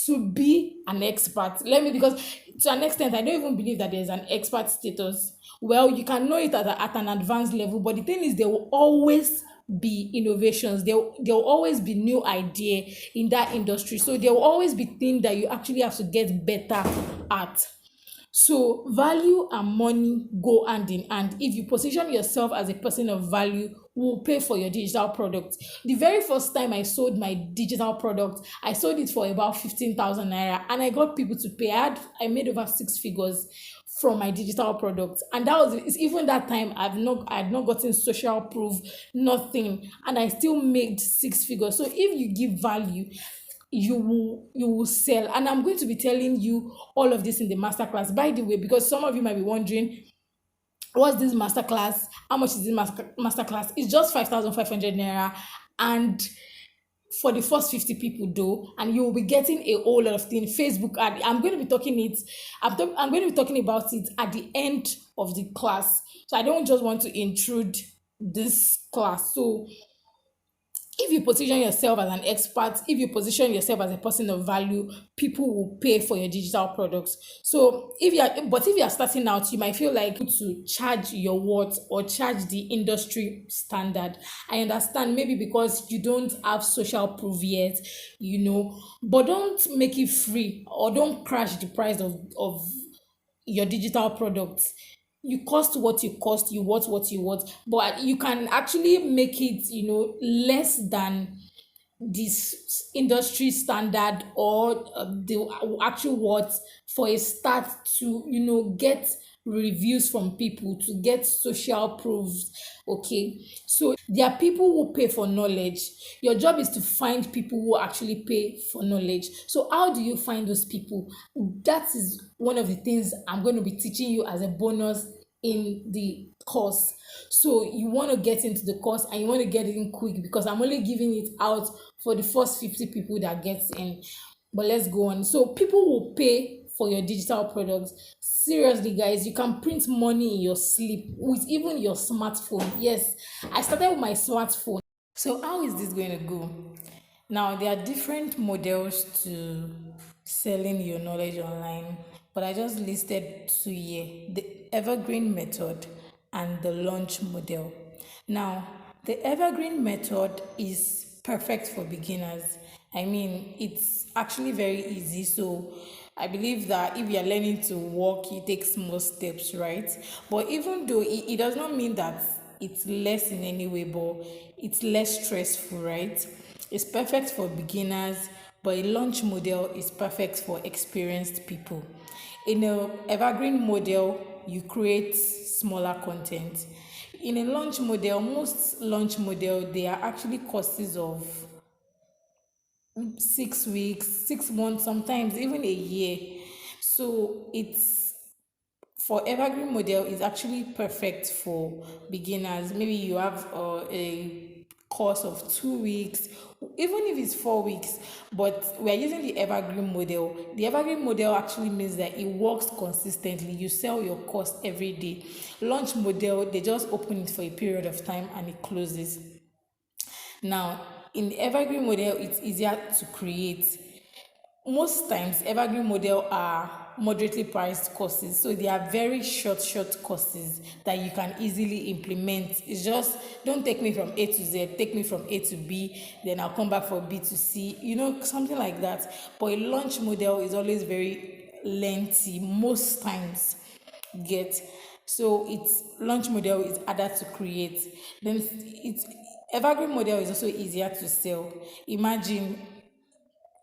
to be an expert. Because to an extent, I don't even believe that there's an expert status. Well, you can know it at an advanced level, but the thing is, there will always be innovations. There will always be new idea in that industry. So there will always be things that you actually have to get better at. So value and money go hand in hand. If you position yourself as a person of value, will pay for your digital product. The very first time I sold my digital product, I sold it for about 15,000 naira, and I got people to pay. I made over six figures from my digital product, and that was, it's even that time I had not gotten social proof, nothing, and I still made six figures. So if you give value, you will sell. And I'm going to be telling you all of this in the masterclass, by the way, because some of you might be wondering, what's this masterclass, how much is this masterclass? It's just 5,500 naira, and for the first 50 people though, and you will be getting a whole lot of things. Facebook ad, I'm going to be talking about it at the end of the class, so I don't just want to intrude this class. So if you position yourself as an expert, if you position yourself as a person of value, people will pay for your digital products. So if you are starting out, you might feel like to charge your worth or charge the industry standard. I understand, maybe because you don't have social proof yet, but don't make it free, or don't crash the price of your digital products. You cost what you cost, you worth what you worth, but you can actually make it, less than this industry standard, or the actual worth, for a start, to get reviews from people, to get social proofs. Okay, so there are people who pay for knowledge. Your job is to find people who actually pay for knowledge. So how do you find those people? That is one of the things I'm going to be teaching you as a bonus in the course. So you want to get into the course, and you want to get it in quick, because I'm only giving it out for the first 50 people that gets in. But let's go on. So people will pay for your digital products. Seriously, guys, you can print money in your sleep with even your smartphone. Yes, I started with my smartphone. So how is this going to go? Now, there are different models to selling your knowledge online, but I just listed two here: the evergreen method and the launch model. Now, the evergreen method is perfect for beginners. I mean, it's actually very easy. So I believe that if you're learning to walk, you take small steps, right? But even though it does not mean that it's less in any way, but it's less stressful, right? It's perfect for beginners, but a launch model is perfect for experienced people. In a evergreen model, you create smaller content. In a launch model, most launch model, they are actually courses of 6 weeks, 6 months, sometimes even a year. So it's for evergreen model is actually perfect for beginners. Maybe you have a course of 2 weeks, even if it's 4 weeks. But we're using the evergreen model. The evergreen model actually means that it works consistently. You sell your course every day. Launch model, they just open it for a period of time and it closes. Now, in the evergreen model, it's easier to create. Most times evergreen model are moderately priced courses, so they are very short courses that you can easily implement. It's just, don't take me from A to Z, take me from A to B, then I'll come back for B to C, something like that. But a launch model is always very lengthy most times. Get? So its launch model is harder to create. Then it's evergreen model is also easier to sell. Imagine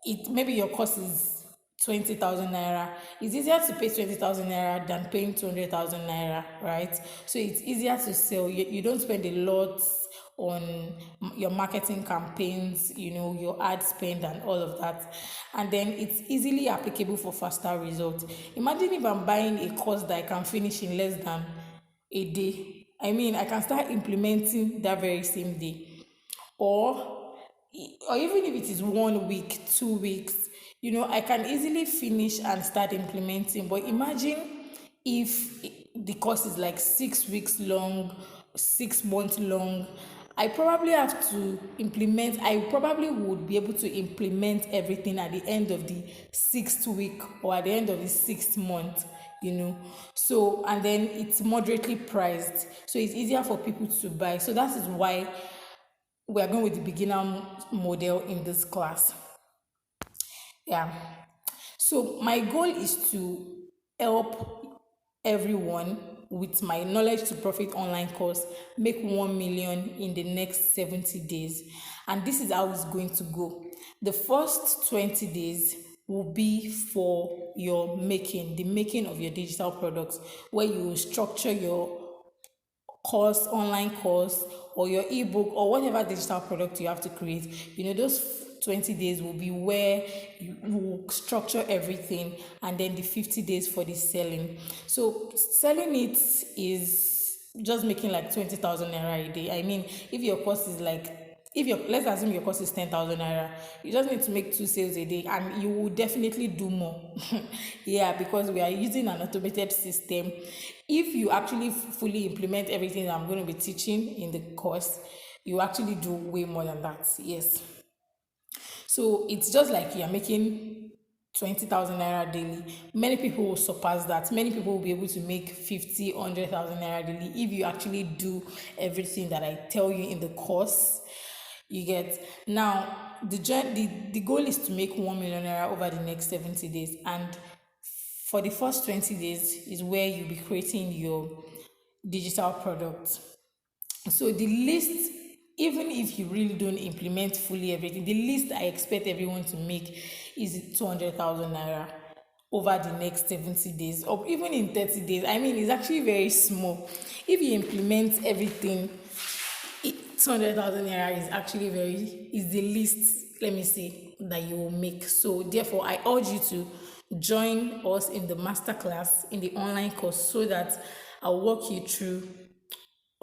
it, maybe your cost is 20,000 naira. It's easier to pay 20,000 naira than paying 200,000 naira, right? So it's easier to sell. You don't spend a lot on your marketing campaigns, your ad spend and all of that. And then it's easily applicable for faster results. Imagine if I'm buying a course that I can finish in less than a day. I mean, I can start implementing that very same day. Or even if it is 1 week, 2 weeks, I can easily finish and start implementing. But imagine if the course is like 6 weeks long, 6 months long. I probably would be able to implement everything at the end of the 6th week or at the end of the 6th month. So, and then it's moderately priced, so it's easier for people to buy. So that is why we are going with the beginner model in this class. Yeah. So my goal is to help everyone with my knowledge to profit online course make 1 million in the next 70 days. And this is how it's going to go. The first 20 days will be for the making of your digital products, where you will structure your course, online course, or your ebook, or whatever digital product you have to create. Those 20 days will be where you will structure everything, and then the 50 days for the selling. So selling it is just making like 20,000 naira a day. I mean, if your course is like, let's assume your cost is 10,000 naira, you just need to make 2 sales a day, and you will definitely do more. Yeah, because we are using an automated system. If you actually fully implement everything that I'm going to be teaching in the course, you actually do way more than that. Yes. So it's just like you're making 20,000 naira daily. Many people will surpass that. Many people will be able to make 50, 100,000 naira daily if you actually do everything that I tell you in the course. You get? Now, the goal is to make 1 million naira over the next 70 days. And for the first 20 days is where you'll be creating your digital product. So the least, even if you really don't implement fully everything, the least I expect everyone to make is 200,000 naira over the next 70 days, or even in 30 days. I mean, it's actually very small. If you implement everything, 200,000 naira is actually is the least, let me say, that you will make. So therefore, I urge you to join us in the masterclass, in the online course, so that I'll walk you through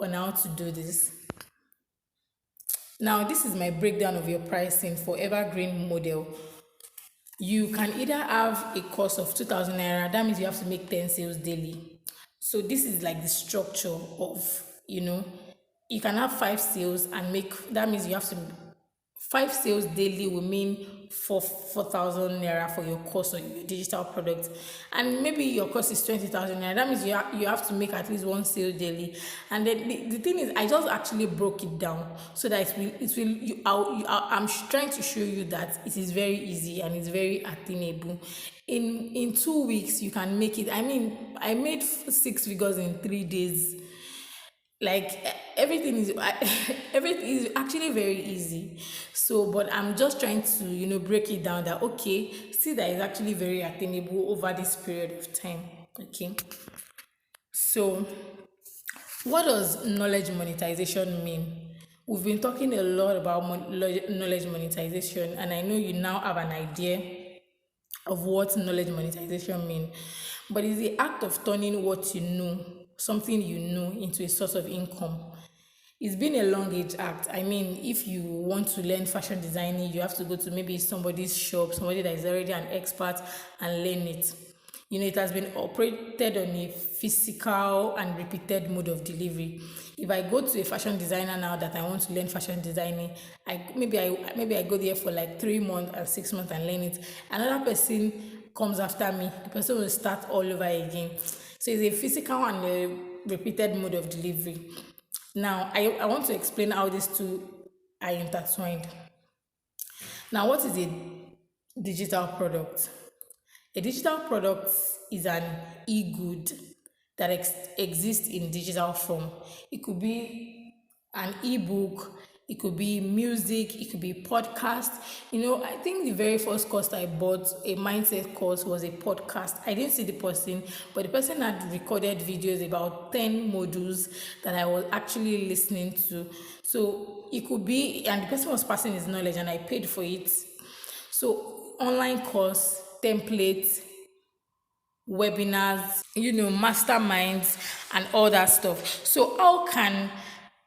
on how to do this. Now, this is my breakdown of your pricing for evergreen model. You can either have a cost of 2,000 naira, that means you have to make 10 sales daily. So this is like the structure of, you can have 5 sales and make, that means you have to, 5 sales daily will mean 4,000 naira for your course or your digital product. And maybe your cost is 20,000 naira, that means you have to make at least 1 sale daily. And then the thing is, I just actually broke it down so that I'm trying to show you that it is very easy and it's very attainable. In 2 weeks you can make it. I mean, I made 6 figures in 3 days. Like, everything is everything is actually very easy. So, but I'm just trying to break it down, that okay, see that it's actually very attainable over this period of time. Okay, so what does knowledge monetization mean? We've been talking a lot about knowledge monetization, and I know you now have an idea of what knowledge monetization means. But it's the act of turning what you know, something you know, into a source of income. It's been a long age act. I mean, if you want to learn fashion designing, you have to go to maybe somebody's shop, somebody that is already an expert, and learn it. It has been operated on a physical and repeated mode of delivery. If I go to a fashion designer now that I want to learn fashion designing, maybe I go there for like 3 months and 6 months and learn it. Another person comes after me. The person will start all over again. So it's a physical and a repeated mode of delivery. Now, I want to explain how these two are intertwined. Now, what is a digital product? A digital product is an e-good that exists in digital form. It could be an e-book, it could be music, it could be podcast. I think the very first course I bought, a mindset course, was a podcast. I didn't see the person, but the person had recorded videos, about 10 modules that I was actually listening to. So it could be, and the person was passing his knowledge, and I paid for it. So online course, templates, webinars, masterminds, and all that stuff. So, how can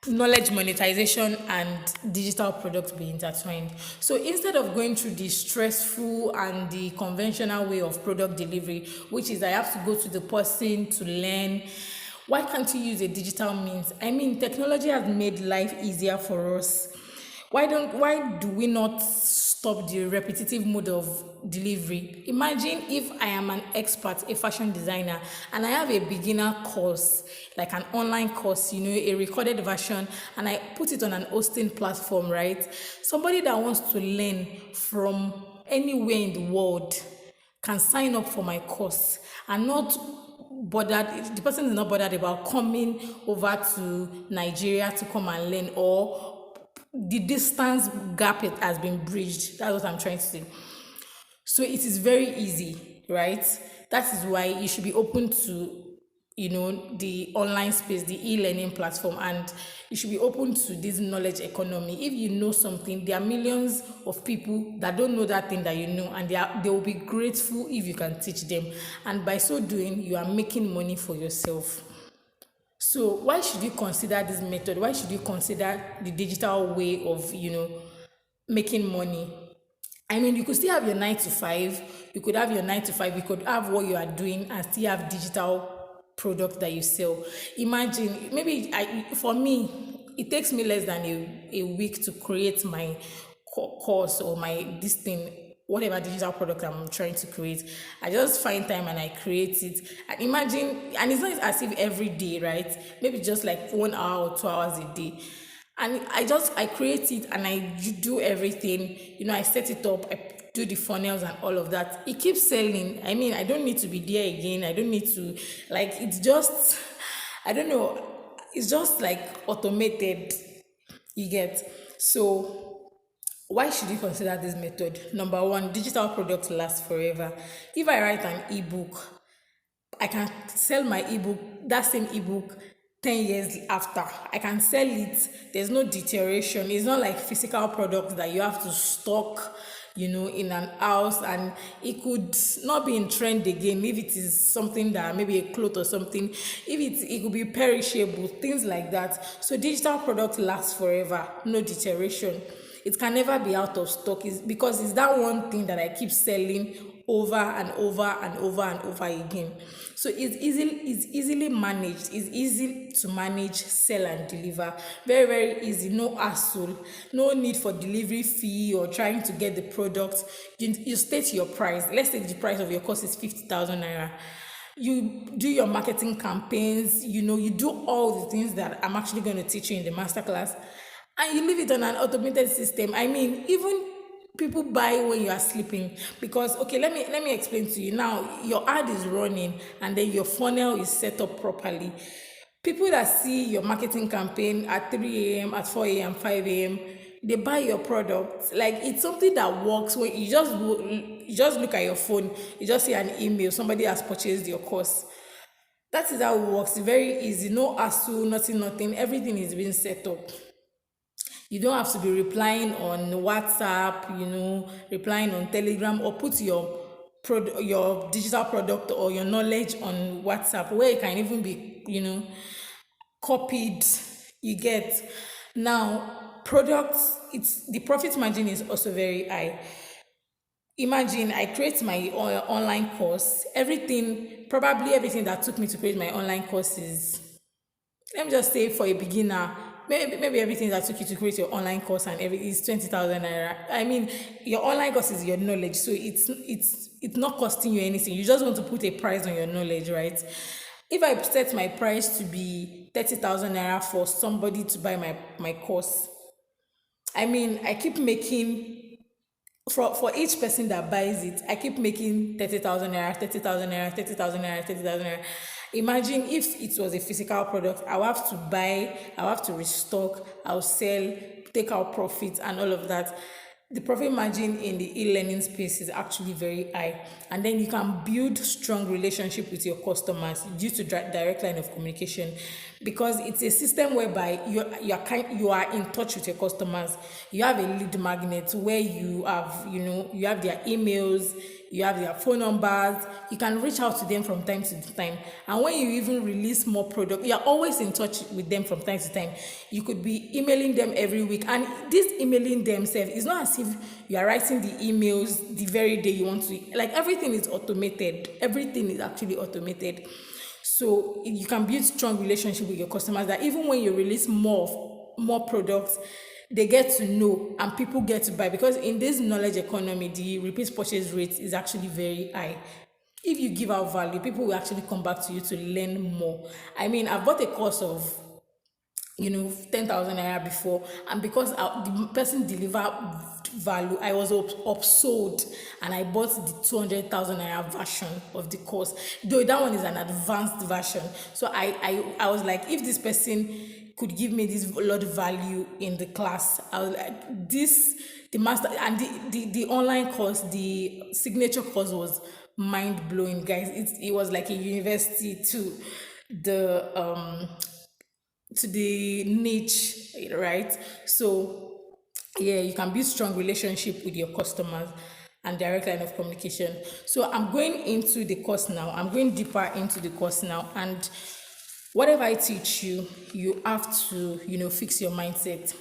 knowledge monetization and digital products be intertwined? So, instead of going through the stressful and the conventional way of product delivery, which is I have to go to the person to learn, why can't you use a digital means? I mean, technology has made life easier for us. Why do we not stop the repetitive mode of delivery? Imagine if I am an expert, a fashion designer, and I have a beginner course, like an online course, a recorded version, and I put it on an hosting platform, right? Somebody that wants to learn from anywhere in the world can sign up for my course and not bothered. The person is not bothered about coming over to Nigeria to come and learn, or the distance gap it has been bridged. That's what I'm trying to say. So it is very easy, right? That is why you should be open to the online space, the e-learning platform, and you should be open to this knowledge economy. If you know something, there are millions of people that don't know that thing that you know, and they will be grateful if you can teach them, and by so doing you are making money for yourself. So why should you consider this method? Why should you consider the digital way of, making money? I mean, you could still have your 9 to 5. You could have your 9 to 5. You could have what you are doing and still have digital product that you sell. Imagine, for me, it takes me less than a week to create my course or my this thing, whatever digital product I'm trying to create. I just find time and I create it. And imagine, and it's not as if every day, right? Maybe just like 1 hour or 2 hours a day. And I create it and I do everything. I set it up, I do the funnels and all of that. It keeps selling. I mean, I don't need to be there again. I don't need to, like, it's just, I don't know, it's just like automated. You get? So, why should you consider this method? Number one, digital products last forever. If I write an ebook, I can sell my ebook, that same ebook, 10 years after. I can sell it. There's no deterioration. It's not like physical products that you have to stock, in an house, and it could not be in trend again if it is something that maybe a cloth or something. If it could be perishable, things like that. So digital product lasts forever, no deterioration. It can never be out of stock, is because it's that one thing that I keep selling over and over and over and over again. So it's easily managed. It's easy to manage, sell and deliver. Very, very easy. No hassle. No need for delivery fee or trying to get the product. You state your price. Let's say the price of your course is 50,000 naira. You do your marketing campaigns. You do all the things that I'm actually going to teach you in the masterclass, and you leave it on an automated system. I mean, even people buy when you are sleeping, because okay, let me explain to you. Now your ad is running and then your funnel is set up properly. People that see your marketing campaign at 3 a.m., at 4 a.m., 5 a.m., they buy your product. Like, it's something that works. When you just look at your phone, you just see an email, somebody has purchased your course. That is how it works. Very easy. No hassle, nothing. Everything is being set up. You don't have to be replying on WhatsApp, replying on Telegram, or put your digital product or your knowledge on WhatsApp, where it can even be, copied. You get. Now, products, it's the profit margin is also very high. Imagine I create my online course. Probably everything that took me to create my online course is, let me just say for a beginner, maybe everything that took you to create your online course and every is 20,000 naira. I mean, your online course is your knowledge, so it's not costing you anything. You just want to put a price on your knowledge, right? If I set my price to be 30,000 naira for somebody to buy my course, I mean, I keep making, for each person that buys it, I keep making 30,000 naira, 30,000 naira, 30,000 naira, 30,000 naira. Imagine if it was a physical product, I'll have to buy, I'll have to restock, I'll sell, take out profits and all of that. The profit margin in the e-learning space is actually very high, and then you can build strong relationship with your customers due to direct line of communication, because it's a system whereby you are in touch with your customers. You have a lead magnet where you have their emails, you have their phone numbers. You can reach out to them from time to time, and when you even release more product, you are always in touch with them from time to time. You could be emailing them every week, and this emailing themselves is not as if you are writing the emails the very day you want to. Like, everything is automated. Everything is actually automated. So you can build strong relationship with your customers, that even when you release more products, they get to know and people get to buy, because in this knowledge economy, the repeat purchase rate is actually very high. If you give out value, people will actually come back to you to learn more. I mean, I've bought a course of 10,000 naira before, and because the person delivered value, I was upsold, and I bought the 200,000 naira version of the course, though that one is an advanced version. So I was like, if this person could give me this lot of value in the class, I was like, the master, and the online course, the signature course was mind blowing, guys. It was like a university the to the niche, right? So yeah, you can build strong relationship with your customers and direct line of communication. So I'm going into the course now. I'm going deeper into the course now, and whatever I teach you, you have to, fix your mindset.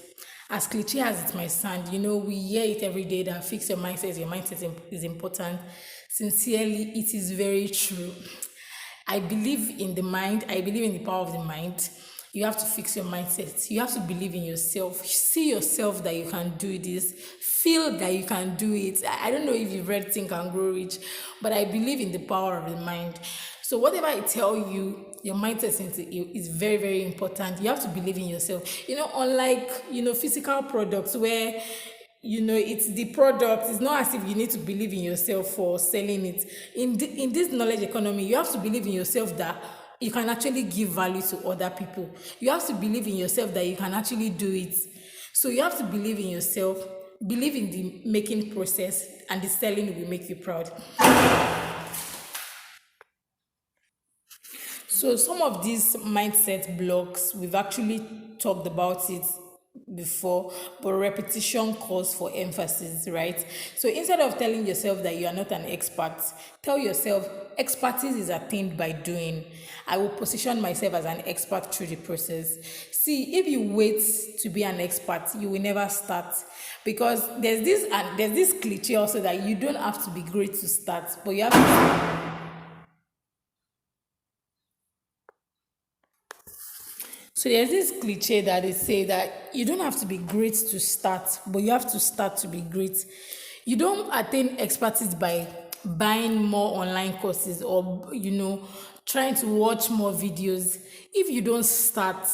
As cliche as it might sound, we hear it every day that fix your mindset, your mindset is important. Sincerely, it is very true. I believe in the mind. I believe in the power of the mind. You have to fix your mindset. You have to believe in yourself. See yourself that you can do this. Feel that you can do it. I don't know if you've read Think and Grow Rich, but I believe in the power of the mind. So whatever I tell you, your mindset is very, very important. You have to believe in yourself. Unlike, physical products where it's the product. It's not as if you need to believe in yourself for selling it. In this knowledge economy, you have to believe in yourself that you can actually give value to other people. You have to believe in yourself that you can actually do it. So you have to believe in yourself, believe in the making process, and the selling will make you proud. So some of these mindset blocks, we've actually talked about it before, but repetition calls for emphasis, right? So instead of telling yourself that you are not an expert, tell yourself expertise is attained by doing. I will position myself as an expert through the process. See, if you wait to be an expert, you will never start, because there's this cliche also that you don't have to be great to start, but you have to. So there's this cliche that they say that you don't have to be great to start, but you have to start to be great. You don't attain expertise by buying more online courses or trying to watch more videos. If you don't start,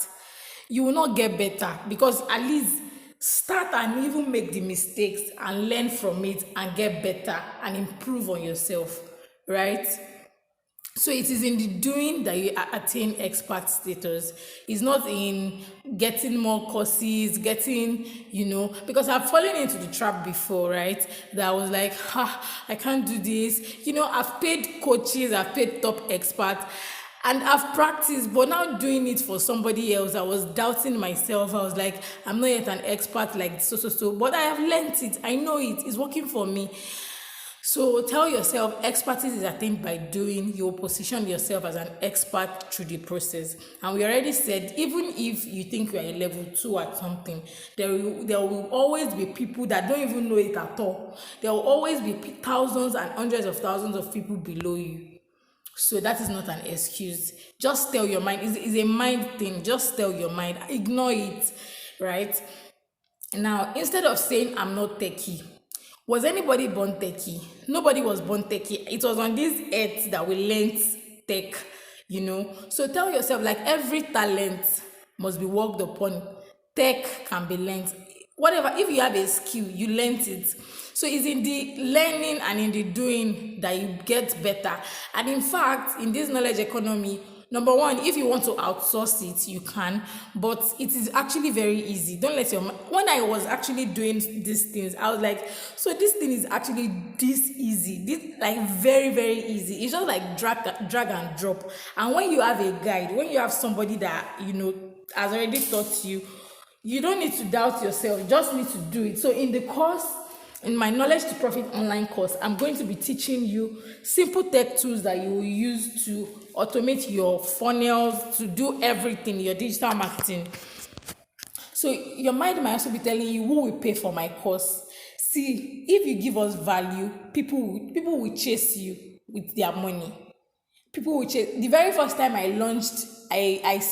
you will not get better, because at least start and even make the mistakes and learn from it and get better and improve on yourself, right? So it is in the doing that you attain expert status. It's not in getting more courses, because I've fallen into the trap before, right? That I was like, I can't do this. I've paid coaches, I've paid top experts, and I've practiced, but now doing it for somebody else, I was doubting myself. I was like, I'm not yet an expert like so. But I have learned it. I know it. It's working for me. So tell yourself expertise is attained by doing. You will position yourself as an expert through the process. And we already said, even if you think you are a level two at something, there will always be people that don't even know it at all. There will always be thousands and hundreds of thousands of people below you. So that is not an excuse. Just tell your mind. It's a mind thing. Just tell your mind. Ignore it, right? Now, instead of saying I'm not techie, was anybody born techie? Nobody was born techie. It was on this earth that we learnt tech, you know. So tell yourself, like, every talent must be worked upon. Tech can be learnt. Whatever, if you have a skill, you learnt it. So it's in the learning and in the doing that you get better. And in fact, in this knowledge economy, number one, if you want to outsource it, you can, but it is actually very easy. Don't let your when I was actually doing these things, I was like, so this thing is actually this easy, this like very, very easy. It's just like drag and drop. And when you have a guide, when you have somebody that has already taught you, you don't need to doubt yourself, you just need to do it. So in the course, in my knowledge to profit online course, I'm going to be teaching you simple tech tools that you will use to automate your funnels, to do everything, your digital marketing. So your mind might also be telling you, who will pay for my course? See, if you give us value, people will chase you with their money. People will chase. The very first time I launched, I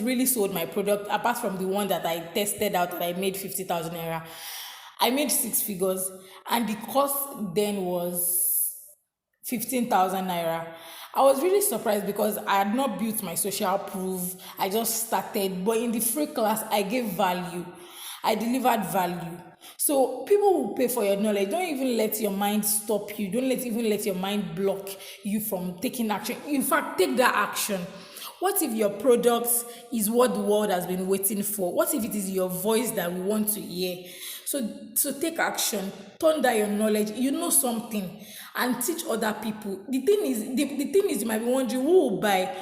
really sold my product, apart from the one that I tested out that I made 50,000 naira. I made six figures, and the cost then was 15,000 naira. I was really surprised because I had not built my social proof. I just started, but in the free class, I gave value. I delivered value. So people will pay for your knowledge. Don't even let your mind stop you. Don't even let your mind block you from taking action. In fact, take that action. What if your product is what the world has been waiting for? What if it is your voice that we want to hear? So take action, turn down your knowledge. You know something, and teach other people. The thing is, you might be wondering who will buy,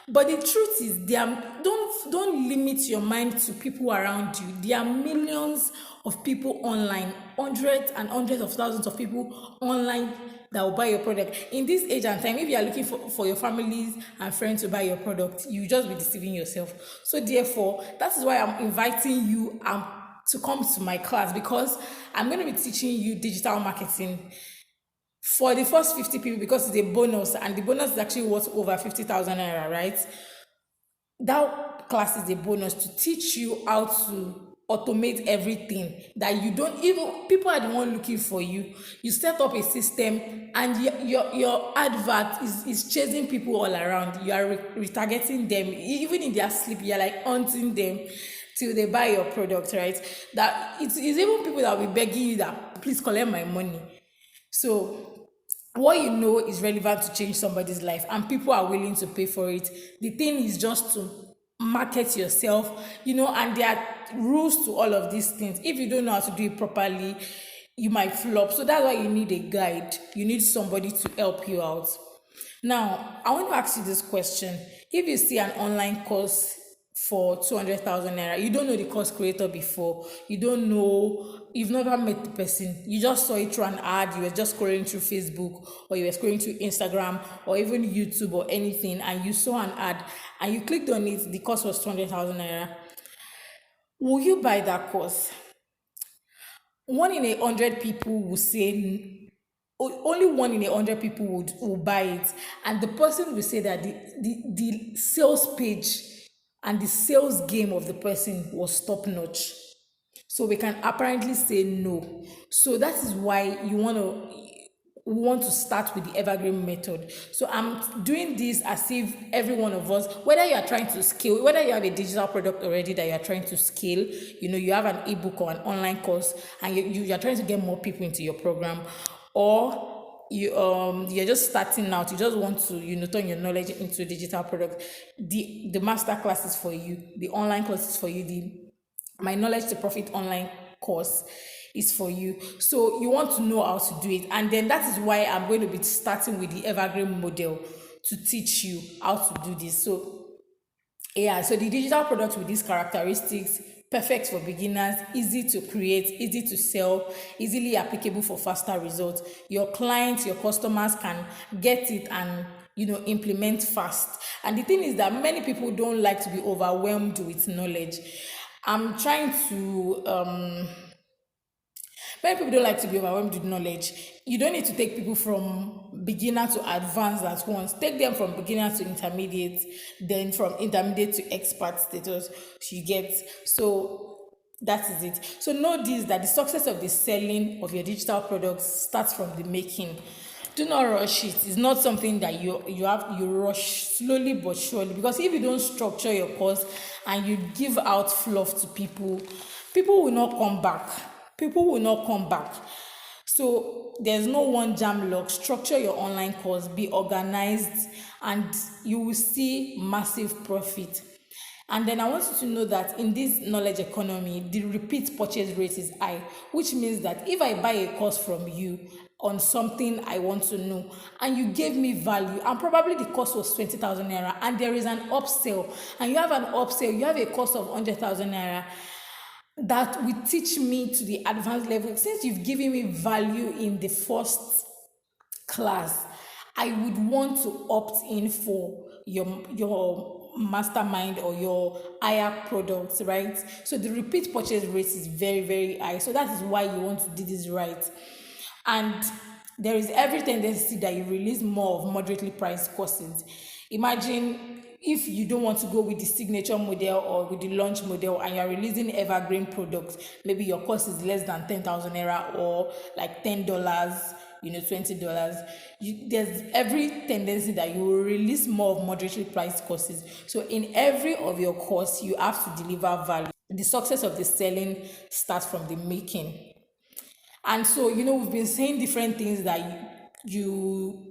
but the truth is, don't limit your mind to people around you. There are millions of people online, hundreds and hundreds of thousands of people online that will buy your product. In this age and time, if you are looking for your families and friends to buy your product, you just be deceiving yourself. So therefore, that is why I'm inviting you to come to my class, because I'm going to be teaching you digital marketing for the first 50 people, because it's a bonus, and the bonus is actually worth over 50,000 naira, right? That class is a bonus to teach you how to automate everything that you don't even, people are the one looking for you. You set up a system, and your advert is chasing people all around. You are retargeting them, even in their sleep. You're like hunting them till they buy your product, right? That it's even people that will be begging you that, please collect my money. So what you know is relevant to change somebody's life, and people are willing to pay for it. The thing is just to market yourself, and there are rules to all of these things. If you don't know how to do it properly, you might flop. So that's why you need a guide. You need somebody to help you out. Now, I want to ask you this question. If you see an online course for 200,000 naira, you don't know the course creator before, you don't know, you've never met the person, you just saw it through an ad, you were just scrolling through Facebook, or you were scrolling through Instagram, or even YouTube or anything, and you saw an ad and you clicked on it, the course was 200,000 naira. Will you buy that course? One in 100 people will say, only one in 100 people will buy it, and the person will say that the sales page and the sales game of the person was top notch. So we can apparently say no. So that is why we want to start with the evergreen method. So I'm doing this as if every one of us, whether you are trying to scale, whether you have a digital product already that you are trying to scale, you have an ebook or an online course, and you are trying to get more people into your program, or you're just starting out, you just want to turn your knowledge into a digital product. The master class is for you, the online course is for you, the my knowledge to profit online course is for you. So you want to know how to do it, and then that is why I'm going to be starting with the evergreen model to teach you how to do this. So yeah, so the digital product with these characteristics perfect for beginners, easy to create, easy to sell, easily applicable for faster results. Your clients, your customers can get it and implement fast. And the thing is that many people don't like to be overwhelmed with knowledge. I'm trying to Many people don't like to be overwhelmed with knowledge. You don't need to take people from beginner to advanced at once. Take them from beginner to intermediate, then from intermediate to expert status. You get. So that is it. So know this, that the success of the selling of your digital products starts from the making. Do not rush it. It's not something that you rush slowly but surely. Because if you don't structure your course and you give out fluff to people, people will not come back. People will not come back. So there's no one jam lock. Structure your online course, be organized, and you will see massive profit. And then I want you to know that in this knowledge economy, the repeat purchase rate is high, which means that if I buy a course from you on something I want to know, and you gave me value, and probably the cost was 20,000 naira, and there is an upsell, and you have an upsell, you have a cost of 100,000 naira, that will teach me to the advanced level. Since you've given me value in the first class, I would want to opt in for your mastermind or your higher products, right? So the repeat purchase rate is very, very high. So that is why you want to do this right. And there is every tendency that you release more of moderately priced courses. Imagine if you don't want to go with the signature model or with the launch model and you're releasing evergreen products, maybe your cost is less than 10,000 naira or like $10, $20. There's every tendency that you will release more of moderately priced courses. So in every of your course, you have to deliver value. The success of the selling starts from the making. And so, we've been saying different things that you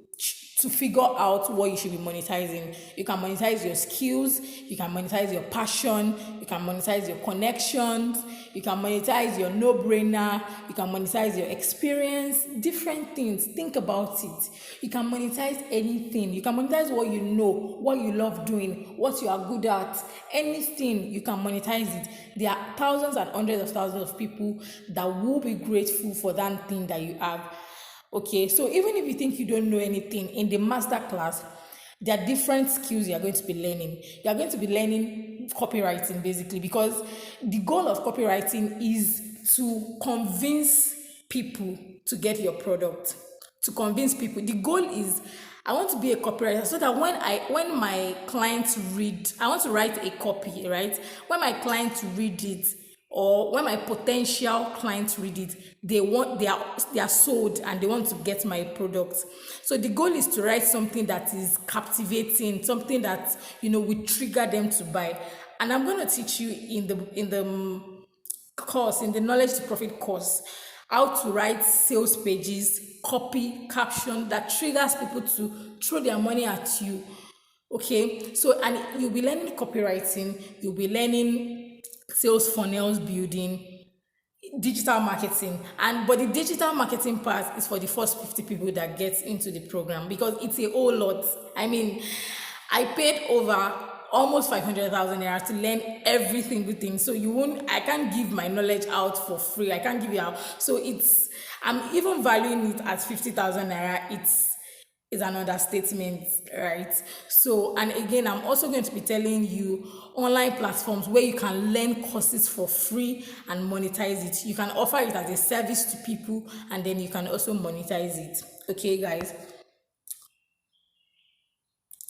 to figure out what you should be monetizing. You can monetize your skills, you can monetize your passion, you can monetize your connections, you can monetize your no-brainer, you can monetize your experience, different things. Think about it. You can monetize anything. You can monetize what you know, what you love doing, what you are good at, anything, you can monetize it. There are thousands and hundreds of thousands of people that will be grateful for that thing that you have. Okay, so even if you think you don't know anything, in the master class, there are different skills you are going to be learning. You are going to be learning copywriting, basically, because the goal of copywriting is to convince people to get your product. To convince people. The goal is, I want to be a copywriter so that when my clients read, I want to write a copy, right? When my clients read it, or when my potential clients read it, they are sold and they want to get my product. So the goal is to write something that is captivating, something that will trigger them to buy. And I'm going to teach you in the course, in the knowledge to profit course, how to write sales pages, copy, caption that triggers people to throw their money at you. Okay, so and you'll be learning copywriting, you'll be learning sales funnels building, digital marketing, but the digital marketing part is for the first 50 people that get into the program, because it's a whole lot. I mean, I paid over almost 500,000 naira to learn every single thing. So I can't give my knowledge out for free. I can't give it out. So I'm even valuing it at 50,000 naira. Is an understatement, right? So, and again, I'm also going to be telling you online platforms where you can learn courses for free and monetize it. You can offer it as a service to people, and then you can also monetize it. Okay, guys?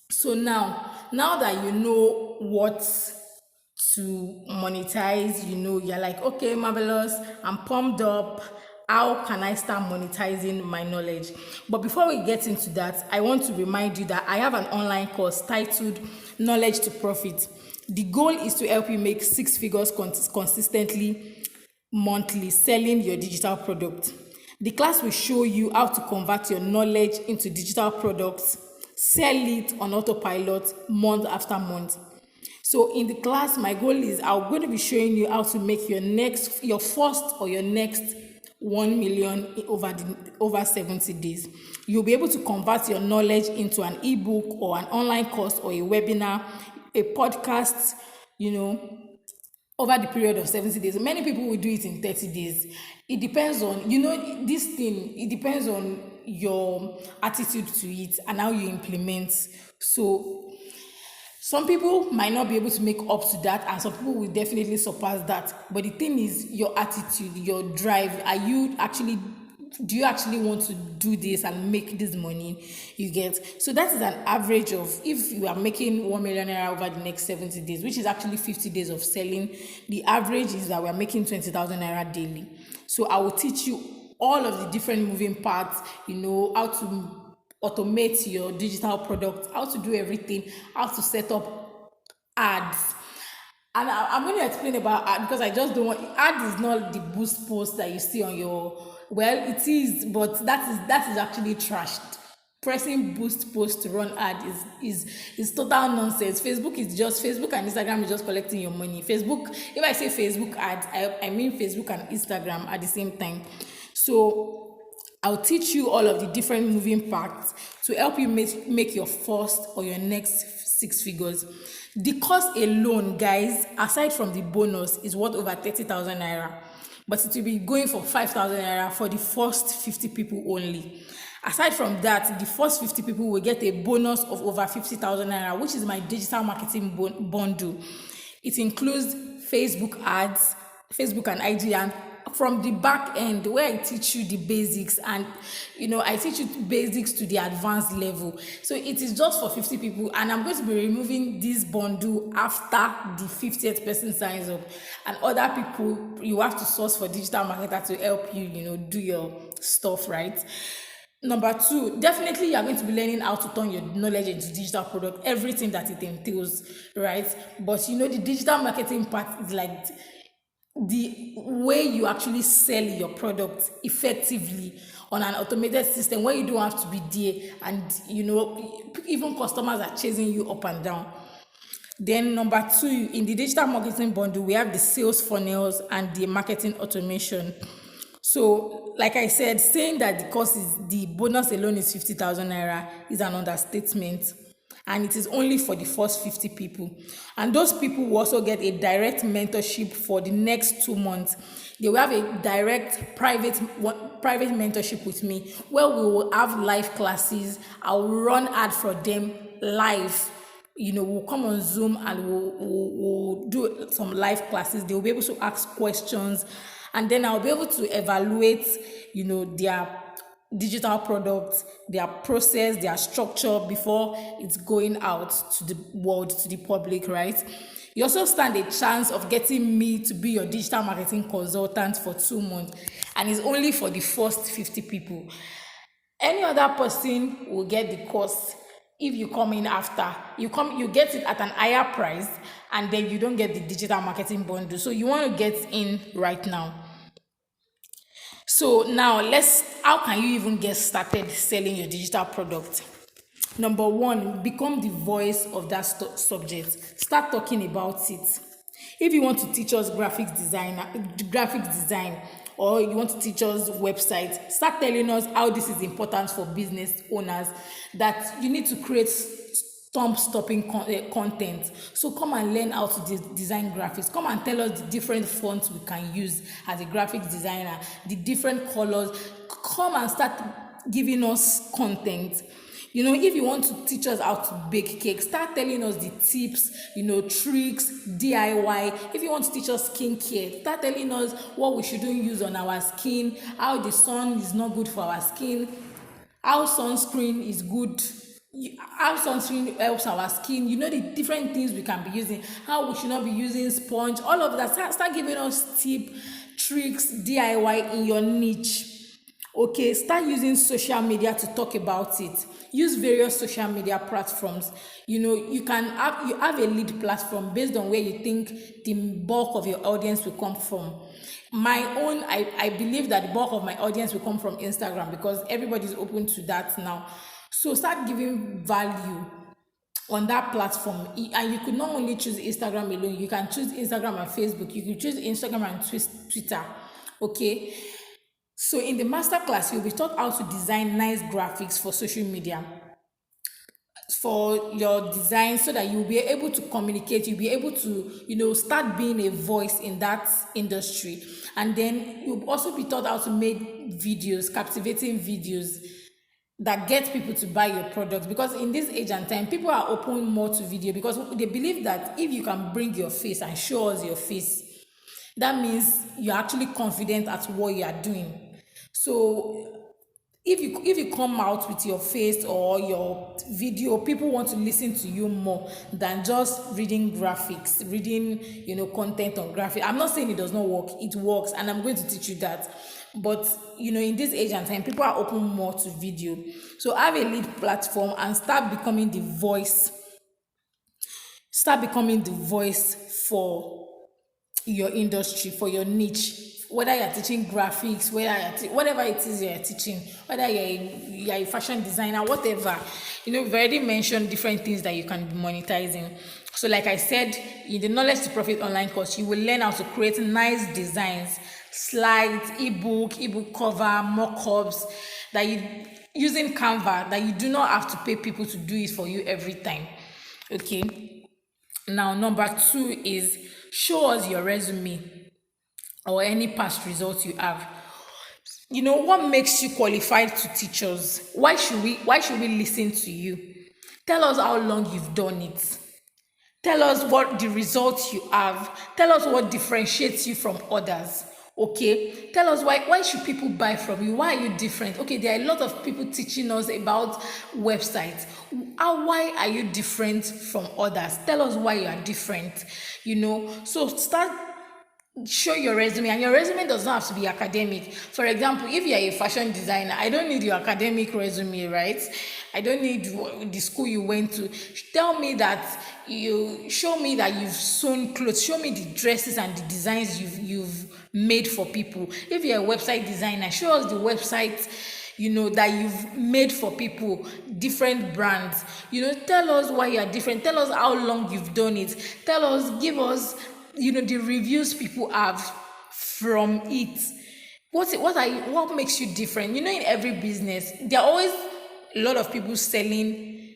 So now that you know what to monetize, you're like, okay, marvelous, I'm pumped up. How can I start monetizing my knowledge? But before we get into that, I want to remind you that I have an online course titled Knowledge to Profit. The goal is to help you make six figures consistently monthly selling your digital product. The class will show you how to convert your knowledge into digital products, sell it on autopilot month after month. So in the class, my goal is I'm going to be showing you how to make your first or your next 1 million over 70 days. You'll be able to convert your knowledge into an ebook or an online course or a webinar, a podcast, over the period of 70 days. Many people will do it in 30 days. It depends on, you know, this thing, it depends on your attitude to it and how you implement. So some people might not be able to make up to that, and some people will definitely surpass that. But the thing is, your attitude, your drive. Are you actually, do you actually want to do this and make this money? You get, so that is an average of, if you are making 1 million naira over the next 70 days, which is actually 50 days of selling, the average is that we are making 20,000 naira daily. So I will teach you all of the different moving parts, you know, how to automate your digital product, how to do everything, how to set up ads. And I'm going to explain about ad because I just don't want, ad is not the boost post that you see on your, well, it is, but that is actually trashed. Pressing boost post to run ad is total nonsense. Facebook and Instagram is just collecting your money. Facebook, if I say Facebook ads, I mean Facebook and Instagram at the same time. So I'll teach you all of the different moving parts to help you make your first or your next 6 figures. The cost alone, guys, aside from the bonus, is worth over 30,000 naira. But it will be going for 5,000 naira for the first 50 people only. Aside from that, the first 50 people will get a bonus of over 50,000 naira, which is my digital marketing bundle. It includes Facebook ads, Facebook and IG, and from the back end where I teach you the basics, and you know, I teach you basics to the advanced level. So it is just for 50 people, and I'm going to be removing this bundle after the 50th person signs up. And other people, you have to source for digital marketer to help you, you know, do your stuff, right? Number two, definitely you are going to be learning how to turn your knowledge into digital product, everything that it entails, right? But you know, the digital marketing part is like the way you actually sell your product effectively on an automated system where you don't have to be there, and you know, even customers are chasing you up and down. Then number two, in the digital marketing bundle, we have the sales funnels and the marketing automation. So, like I said, saying that the bonus alone is 50,000 naira is an understatement. And it is only for the first 50 people. And those people will also get a direct mentorship for the next 2 months. They will have a direct private mentorship with me where we will have live classes. I'll run ad for them live. You know, we'll come on Zoom and we'll do some live classes. They'll be able to ask questions, and then I'll be able to evaluate, you know, their digital products, their process, their structure before it's going out to the world, to the public, right? You also stand a chance of getting me to be your digital marketing consultant for 2 months, and it's only for the first 50 people. Any other person will get the course. If you come in after, you get it at an higher price, and then you don't get the digital marketing bundle. So you want to get in right now. So now how can you even get started selling your digital product? Number one, become the voice of that subject. Start talking about it. If you want to teach us graphic design, or you want to teach us website, start telling us how this is important for business owners, that you need to create thumb-stopping content. So come and learn how to design graphics. Come and tell us the different fonts we can use as a graphic designer, the different colors. Come and start giving us content. You know, if you want to teach us how to bake cake, start telling us the tips, you know, tricks, DIY. If you want to teach us skincare, start telling us what we shouldn't use on our skin, how the sun is not good for our skin, how sunscreen is good, how sunscreen helps our skin, you know, the different things we can be using, how we should not be using sponge, all of that. Start giving us tricks, DIY in your niche. Okay, start using social media to talk about it. Use various social media platforms. You know, you have a lead platform based on where you think the bulk of your audience will come from. My own, I believe that the bulk of my audience will come from Instagram because everybody's open to that now. So start giving value on that platform. And you could not only choose Instagram alone, you can choose Instagram and Facebook. You could choose Instagram and Twitter. Okay. So in the masterclass, you'll be taught how to design nice graphics for social media. for your design so that you'll be able to communicate, you'll be able to, start being a voice in that industry. And then you'll also be taught how to make videos, captivating videos that get people to buy your products, because in this age and time people are open more to video because they believe that if you can bring your face and show us your face, that means you're actually confident at what you are doing. So if you come out with your face or your video, people want to listen to you more than just reading graphics, reading content on graphic. I'm not saying it does not work, it works, and I'm going to teach you that. But in this age and time, people are open more to video. So have a lead platform and start becoming the voice for your industry, for your niche, whether you're teaching graphics, whatever it is you're teaching, whether you're a fashion designer, whatever. We've already mentioned different things that you can be monetizing. So like I said, in the Knowledge to Profit online course, you will learn how to create nice designs, slides, ebook cover, mock-ups, that you using Canva, that you do not have to pay people to do it for you every time. Okay. Now, number 2 is show us your resume or any past results you have. What makes you qualified to teach us? Why should we listen to you? Tell us how long you've done it. Tell us what the results you have. Tell us what differentiates you from others. Okay, tell us why should people buy from you? Why are you different? Okay, there are a lot of people teaching us about websites. Why are you different from others? Tell us why you are different. So start, show your resume, and your resume does not have to be academic. For example, if you're a fashion designer, I don't need your academic resume, right? I don't need the school you went to. Show me that you've sewn clothes, show me the dresses and the designs you've made for people. If you're a website designer, show us the websites that you've made for people, different brands. Tell us why you're different. Tell us how long you've done it. Give us the reviews people have from it. What makes you different? In every business there are always a lot of people selling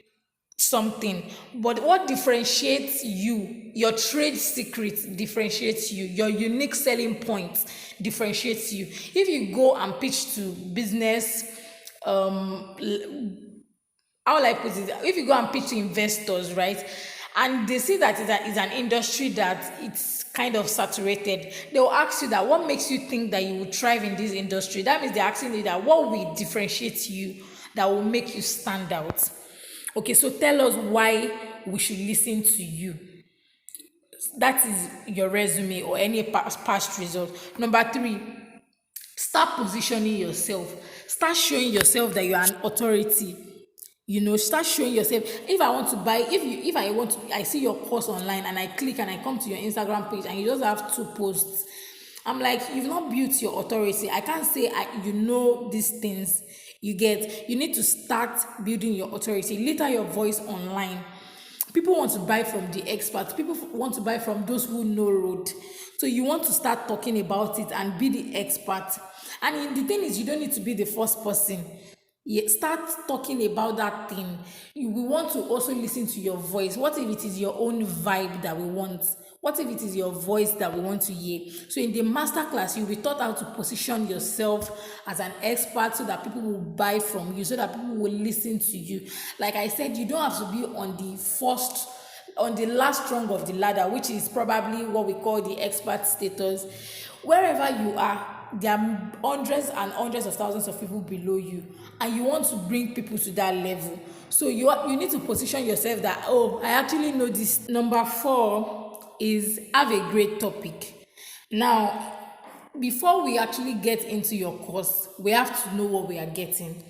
something, but what differentiates you, your trade secret differentiates you, your unique selling point differentiates you. If you go and pitch to business, how will I put it? If you go and pitch to investors, right, and they see that it's an industry that it's kind of saturated, they will ask you that what makes you think that you would thrive in this industry. That means they're asking you that what will differentiate you, that will make you stand out. Okay, so tell us why we should listen to you. That is your resume or any past result. Number 3, start positioning yourself. Start showing yourself that you are an authority. Start showing yourself. I see your course online and I click and I come to your Instagram page and you just have 2 posts. I'm like, you've not built your authority. I can't say these things. You need to start building your authority. Litter your voice online. People want to buy from the experts. People want to buy from those who know road. So you want to start talking about it and be the expert. And the thing is, you don't need to be the first person. Start talking about that thing. We want to also listen to your voice. What if it is your own vibe that we want? What if it is your voice that we want to hear? So in the masterclass, you'll be taught how to position yourself as an expert so that people will buy from you, so that people will listen to you. Like I said, you don't have to be on the last rung of the ladder, which is probably what we call the expert status. Wherever you are, there are hundreds and hundreds of thousands of people below you, and you want to bring people to that level. So you need to position yourself that, I actually know this. Number 4 is have a great topic. Now, before we actually get into your course, we have to know what we are getting.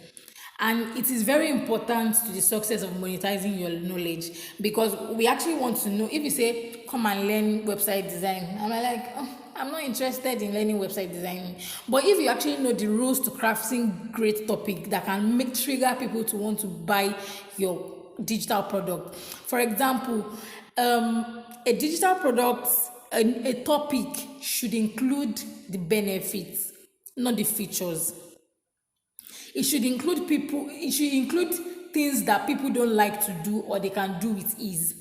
And it is very important to the success of monetizing your knowledge, because we actually want to know. If you say, come and learn website design, I'm like, I'm not interested in learning website design. But if you actually know the rules to crafting great topic that can trigger people to want to buy your digital product. For example, a digital product, a topic should include the benefits, not the features. It should include things that people don't like to do or they can do with ease.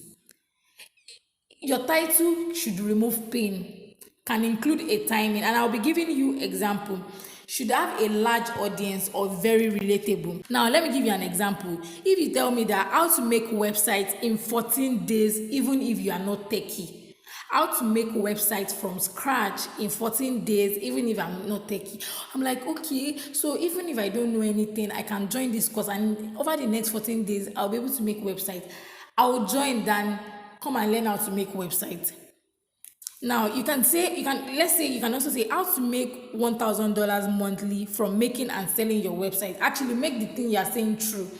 Your title should remove pain, can include a timing, and I'll be giving you example. Should have a large audience or very relatable. Now, let me give you an example. If you tell me that how to make websites in 14 days, even if you are not techie, how to make websites from scratch in 14 days, even if I'm not techie. I'm like, okay, so even if I don't know anything, I can join this course, and over the next 14 days, I'll be able to make websites. I'll join than come and learn how to make websites. Now let's say you can also say how to make $1,000 monthly from making and selling your website. Actually, make the thing you are saying true.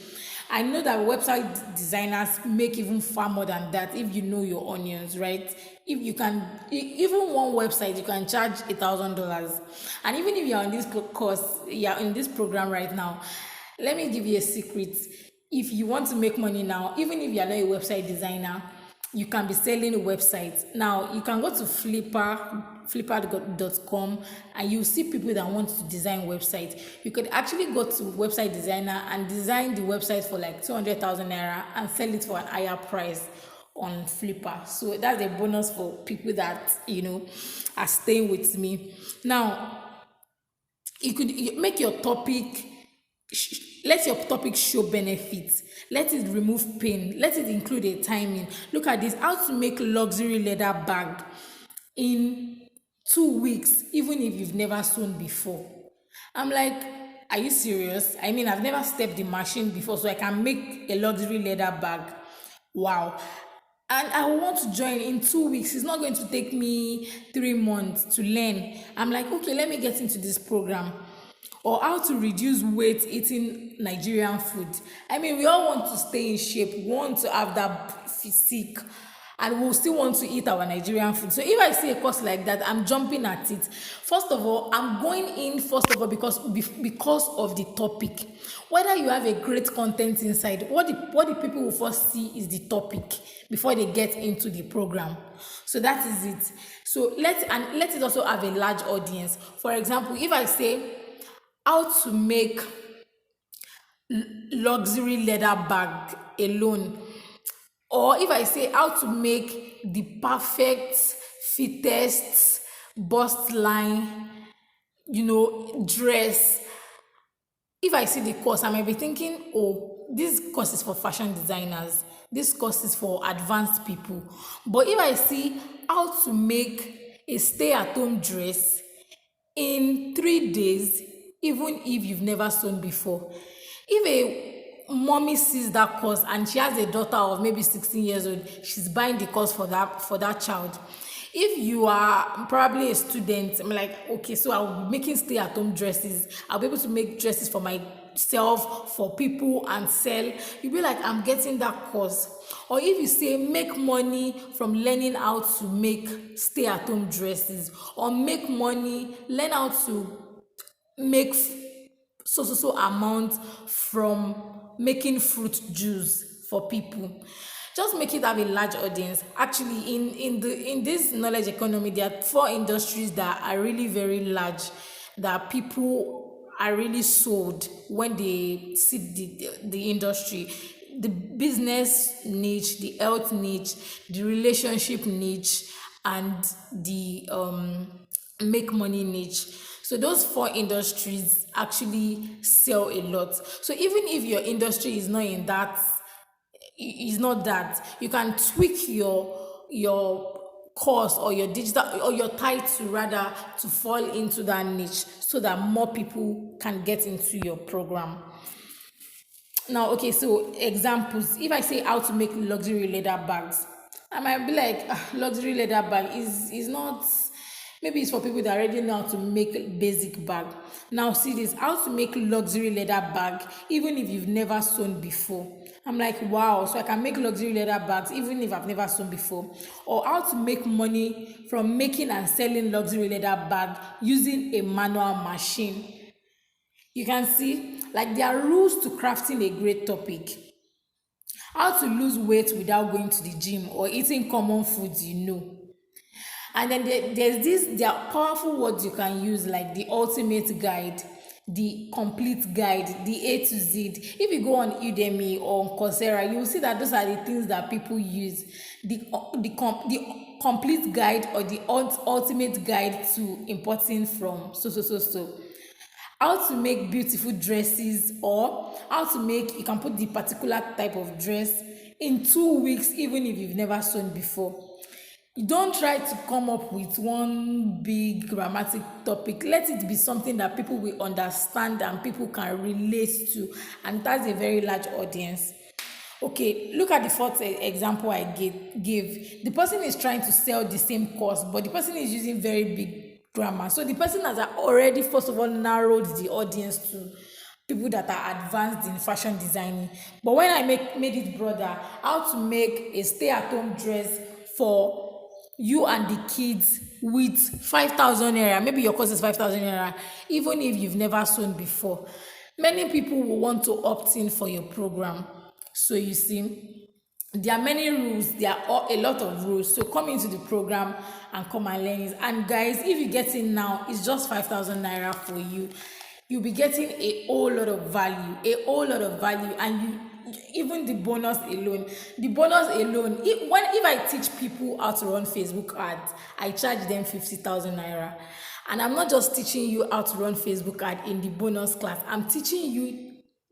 I know that website designers make even far more than that if you know your onions, right? If you can, even one website, you can charge $1,000. And even if you're on this course, you're in this program right now, let me give you a secret. If you want to make money now, even if you're not a website designer, you can be selling websites. Now, you can go to flipper.com, and you see people that want to design websites. You could actually go to website designer and design the website for like 200,000 naira and sell it for an higher price on Flipper. So that's a bonus for people that, are staying with me. Now, you make your topic, let your topic show benefits, let it remove pain, let it include a timing. Look at this: how to make luxury leather bag in 2 weeks, even if you've never sewn before. I'm like, are you serious? I mean, I've never stepped the machine before, so I can make a luxury leather bag. Wow. And I want to join in 2 weeks. It's not going to take me 3 months to learn. I'm like, okay, let me get into this program. Or how to reduce weight eating Nigerian food. I mean, we all want to stay in shape. We want to have that physique, and we still want to eat our Nigerian food. So if I see a course like that, I'm jumping at it. First of all, I'm going in because of the topic. Whether you have a great content inside, what the people will first see is the topic before they get into the program. So that is it. So let it also have a large audience. For example, if I say how to make luxury leather bag alone, or if I say how to make the perfect fittest bust line, dress. If I see the course, I might be thinking, oh, this course is for fashion designers, this course is for advanced people. But if I see how to make a stay-at-home dress in 3 days, even if you've never sewn before, if a mommy sees that course and she has a daughter of maybe 16 years old, she's buying the course for that child. If you are probably a student, I'm like, okay, so I'll be making stay-at-home dresses. I'll be able to make dresses for myself, for people, and sell. You'll be like, I'm getting that course. Or if you say make money from learning how to make stay-at-home dresses, or make money, learn how to make so amount from making fruit juice for people. Just make it have a large audience. Actually, in this knowledge economy, there are 4 industries that are really very large, that people are really sold when they see the industry: the business niche, the health niche, the relationship niche, and the make money niche. So those 4 industries actually sell a lot. So even if your industry is not that, you can tweak your course or your digital or your title rather to fall into that niche, so that more people can get into your program. Now, okay, so examples. If I say how to make luxury leather bags, I might be like, luxury leather bag is not. Maybe it's for people that already know how to make a basic bag. Now, see this: how to make luxury leather bag, even if you've never sewn before. I'm like, wow, so I can make luxury leather bags even if I've never sewn before. Or how to make money from making and selling luxury leather bag using a manual machine. You can see, like, there are rules to crafting a great topic. How to lose weight without going to the gym or eating common foods. And then there are powerful words you can use, like the ultimate guide, the complete guide, the A to Z. If you go on Udemy or on Coursera, you will see that those are the things that people use. The complete guide, or the ultimate guide to importing from so. How to make beautiful dresses, or how to make, you can put the particular type of dress in 2 weeks, even if you've never sewn before. You don't try to come up with one big grammatic topic. Let it be something that people will understand and people can relate to, and that's a very large audience. Okay, look at the fourth example I gave. The person is trying to sell the same course, but the person is using very big grammar. So the person has already, first of all, narrowed the audience to people that are advanced in fashion designing. But when I made it broader, how to make a stay-at-home dress for you and the kids with 5,000 naira, maybe your course is 5,000 naira, even if you've never sewn before, many people will want to opt in for your program. So you see, there are many rules, there are a lot of rules. So come into the program and come and learn it. And guys, if you get in now, it's just 5,000 naira for you. You'll be getting a whole lot of value, and even the bonus alone. If I teach people how to run Facebook ads, I charge them 50,000 naira. And I'm not just teaching you how to run Facebook ad in the bonus class. I'm teaching you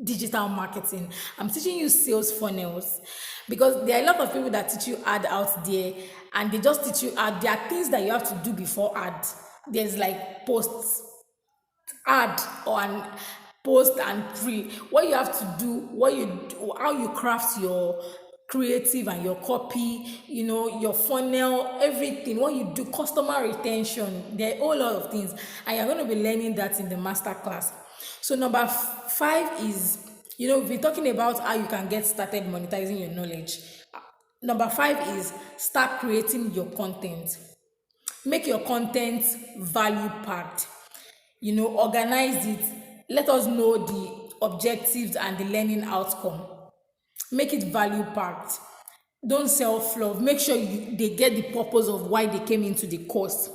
digital marketing. I'm teaching you sales funnels, because there are a lot of people that teach you ad out there, and they just teach you ad. There are things that you have to do before ad. There's like posts, ad, or an post and pre. What you have to do, what you do, how you craft your creative and your copy, your funnel, everything, what you do, customer retention. There are a whole lot of things, and you're going to be learning that in the master class. So number five is, we're talking about how you can get started monetizing your knowledge. Number five is start creating your content. Make your content value packed. Organize it. Let us know the objectives and the learning outcome. Make it value packed. Don't sell fluff. Make sure they get the purpose of why they came into the course.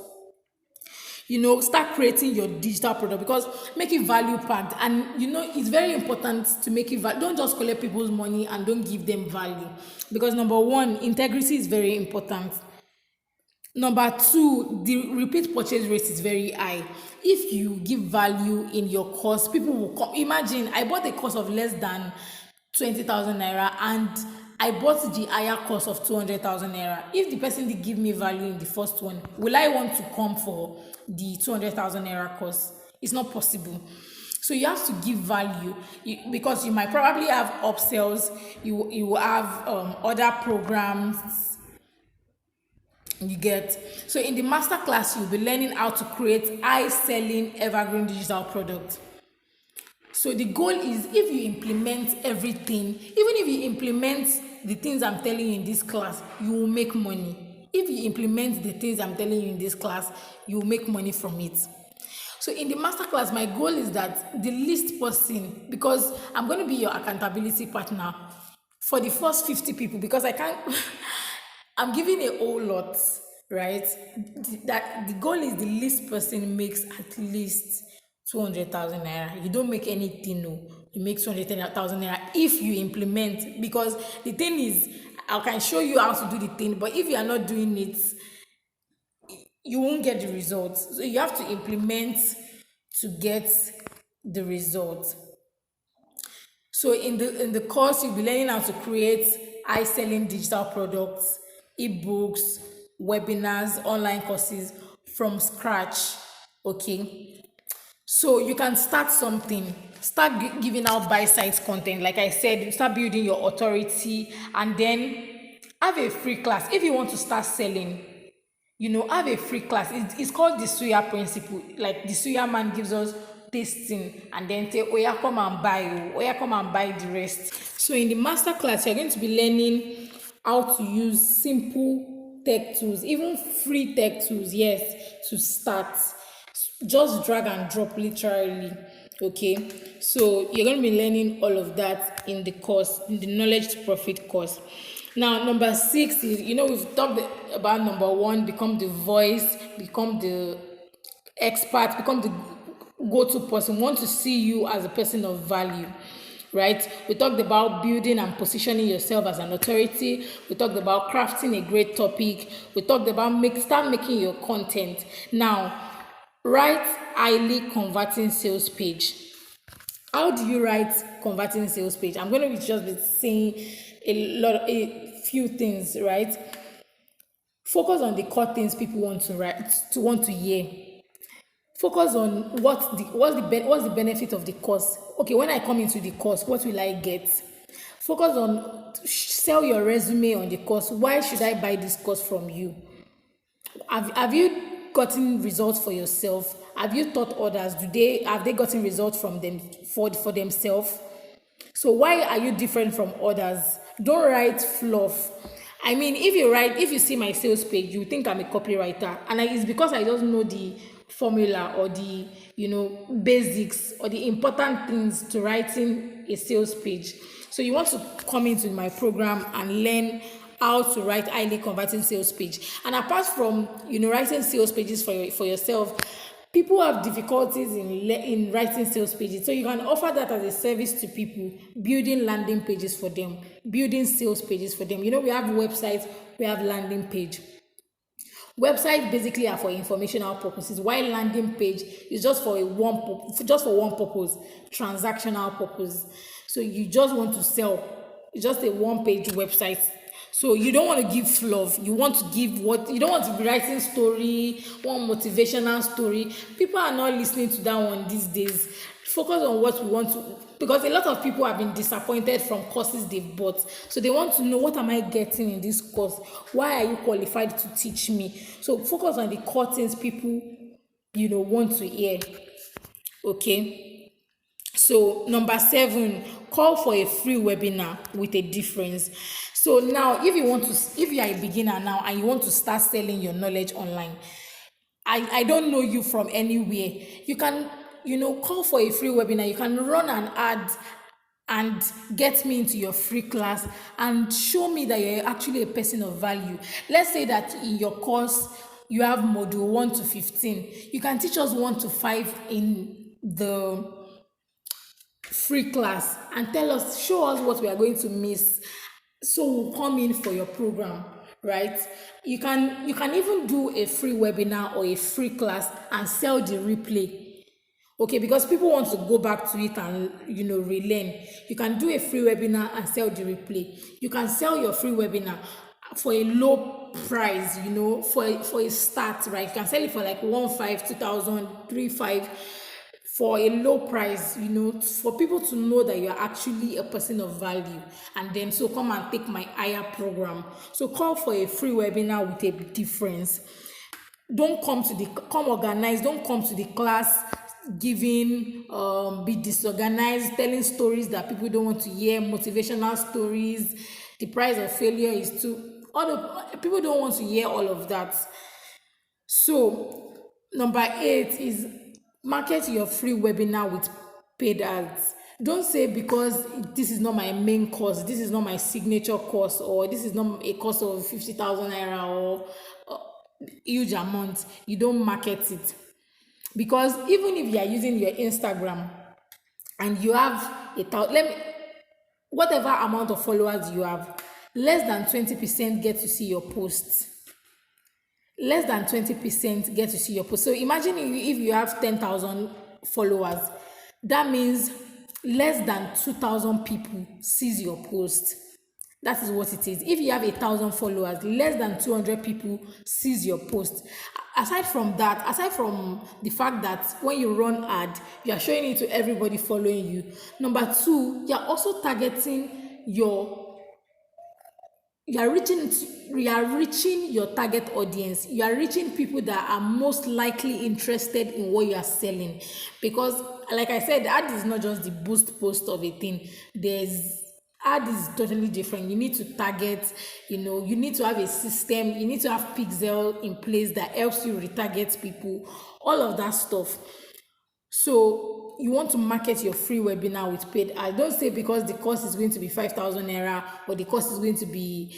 Start creating your digital product, because make it value packed. And it's very important to make it don't just collect people's money and don't give them value, because number one, integrity is very important. Number two, the repeat purchase rate is very high. If you give value in your course, people will come. Imagine, I bought a course of less than 20,000 naira, and I bought the higher course of 200,000 naira. If the person did give me value in the first one, will I want to come for the 200,000 naira course? It's not possible. So you have to give value, because you might probably have upsells, you will have other programs. You get. So in the master class, you'll be learning how to create high selling evergreen digital products. So the goal is, if you implement everything, even if you implement the things I'm telling you in this class, you will make money. If you implement the things I'm telling you in this class, you will make money from it. So in the masterclass, my goal is that the least person, because I'm going to be your accountability partner for the first 50 people, because I can't, I'm giving a whole lot, right? That the goal is the least person makes at least 200,000 naira. You don't make anything, no. You make 200,000 naira if you implement, because the thing is, I can show you how to do the thing, but if you are not doing it, you won't get the results. So you have to implement to get the results. So in the course, you'll be learning how to create high selling digital products, ebooks, webinars, online courses from scratch. Okay. So you can start something, start giving out bite-sized content. Like I said, start building your authority, and then have a free class. If you want to start selling, have a free class. It's called the Suya principle. Like the Suya man gives us tasting and then say, oh yeah, come and buy, oh yeah, come and buy the rest. So in the master class, you're going to be learning how to use simple tech tools, even free tech tools, yes, to start. Just drag and drop, literally. Okay, so you're going to be learning all of that in the course, in the knowledge to profit course. Now, number 6 is, we've talked about number 1, become the voice, become the expert, become the go-to person, want to see you as a person of value, right? We talked about building and positioning yourself as an authority. We talked about crafting a great topic. We talked about start making your content. Now, write highly converting sales page. How do you write converting sales page? I'm going to be just be saying a few things, right? Focus on the core things people want to write, to want to hear. Focus on what's the benefit of the course. Okay, when I come into the course, what will I get? Focus on sell your resume on the course. Why should I buy this course from you? Have you gotten results for yourself? Have you taught others? Have they gotten results from them for themselves? So why are you different from others? Don't write fluff. I mean, if you see my sales page, you think I'm a copywriter, and it's because I just know the formula or the basics or the important things to writing a sales page. So you want to come into my program and learn how to write highly converting sales page. And apart from writing sales pages for yourself, people have difficulties in writing sales pages, so you can offer that as a service to people, building landing pages for them, building sales pages for them. We have websites, we have landing page. Websites basically are for informational purposes, while landing page is just for one purpose, transactional purpose. So you just want to sell. It's just a one-page website. So you don't want to give fluff. You want to give you don't want to be writing story, one motivational story. People are not listening to that one these days. Focus on what we want to, because a lot of people have been disappointed from courses they've bought. So they want to know, what am I getting in this course? Why are you qualified to teach me? So focus on the core things people, want to hear. Okay. So number 7, call for a free webinar with a difference. So now, if you are a beginner now and you want to start selling your knowledge online, I don't know you from anywhere. You can, call for a free webinar. You can run an ad and get me into your free class and show me that you're actually a person of value. Let's say that in your course, you have module 1 to 15. You can teach us 1 to 5 in the free class and show us what we are going to miss, so we'll come in for your program, right? You can even do a free webinar or a free class and sell the replay. Okay, because people want to go back to it and relearn. You can do a free webinar and sell the replay. You can sell your free webinar for a low price, for a start, right? You can sell it for like 1,500, 2,000, 3,500, for a low price, for people to know that you're actually a person of value, and then so come and take my higher program. So call for a free webinar with a difference. Don't come organized. Don't come to the class giving be disorganized, telling stories that people don't want to hear, motivational stories. The price of failure is too, people don't want to hear all of that. So number 8 is market your free webinar with paid ads. Don't say, because this is not my main course, this is not my signature course, or this is not a course of 50,000 naira or huge amount, you don't market it. Because even if you are using your Instagram and you have whatever amount of followers you have, less than 20% get to see your posts. Less than 20% get to see your post. So imagine if you have 10,000 followers, that means less than 2,000 people sees your post. That is what it is. If you have 1,000 followers, less than 200 people sees your post. Aside from the fact that when you run ad, you are showing it to everybody following you. Number 2, you are also targeting you are reaching your target audience. You are reaching people that are most likely interested in what you are selling. Because like I said, ad is not just the boost post of a thing. Ad is totally different. You need to target, you need to have a system, you need to have pixel in place that helps you retarget people, all of that stuff. So you want to market your free webinar with paid ads. Don't say because the course is going to be 5,000 naira, or the course is going to be,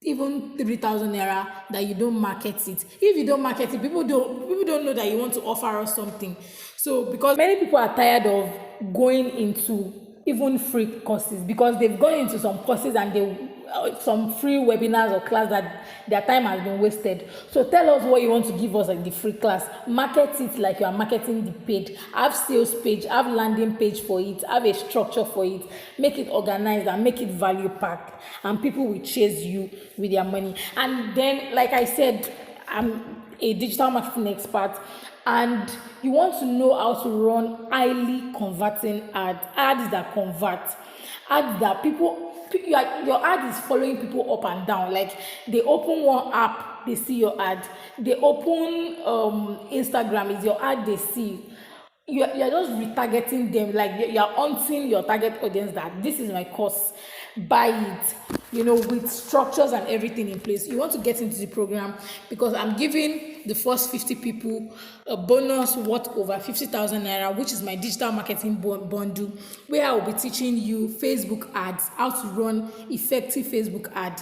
even 3,000 naira, that you don't market it. If you don't market it, people don't know that you want to offer us something. So because many people are tired of going into even free courses, because they've gone into some courses and they some free webinars or class that their time has been wasted. So tell us what you want to give us, like the free class. Market it like you are marketing the page. Have sales page, have landing page for it, have a structure for it. Make it organized and make it value packed, and people will chase you with their money. And then, like I said, I'm a digital marketing expert, and you want to know how to run highly converting ads that convert, ads that your ad is following people up and down. Like, they open one app, they see your ad. They open Instagram, is your ad they see. You're just retargeting them, like you're hunting your target audience, that this is my course, buy it, with structures and everything in place. You want to get into the program, because I'm giving the first 50 people a bonus worth over 50,000 naira, which is my digital marketing bundle, where I will be teaching you Facebook ads, how to run effective Facebook ad.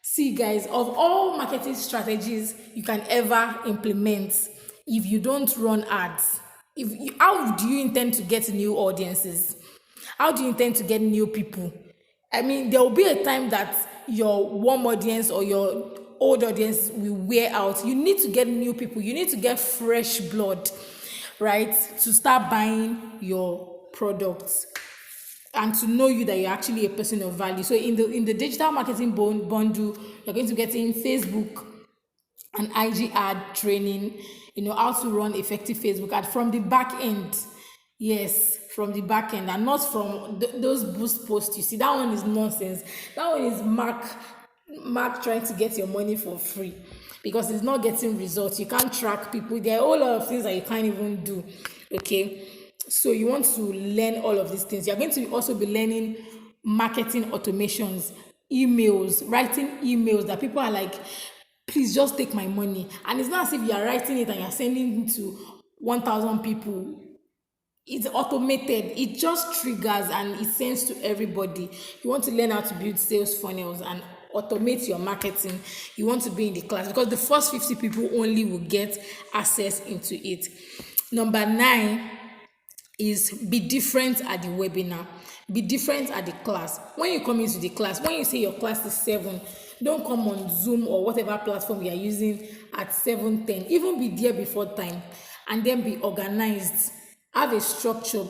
See, guys, of all marketing strategies you can ever implement, if you don't run ads, how do you intend to get new audiences? How do you intend to get new people? I mean, there will be a time that your warm audience or your old audience will wear out. You need to get new people. You need to get fresh blood, right, to start buying your products and to know you, that you're actually a person of value. So in the digital marketing bundle, you're going to get in Facebook and IG ad training, how to run effective Facebook ad from the back end. Yes, from the back end, and not from those boost posts. You see, that one is nonsense. That one is Mark trying to get your money for free, because it's not getting results. You can't track people. There are a whole lot of things that you can't even do. Okay, so you want to learn all of these things. You're going to also be learning marketing automations, emails, writing emails that people are like, please just take my money. And it's not as if you are writing it and you're sending it to 1,000 people. It's automated. It just triggers and it sends to everybody. You want to learn how to build sales funnels and automate your marketing. You want to be in the class, because the first 50 people only will get access into it. Number 9 is be different at the webinar. Be different at the class. When you come into the class, when you say your class is 7, don't come on Zoom or whatever platform you are using at 7:10. Even be there before time, and then be organized. Have a structure.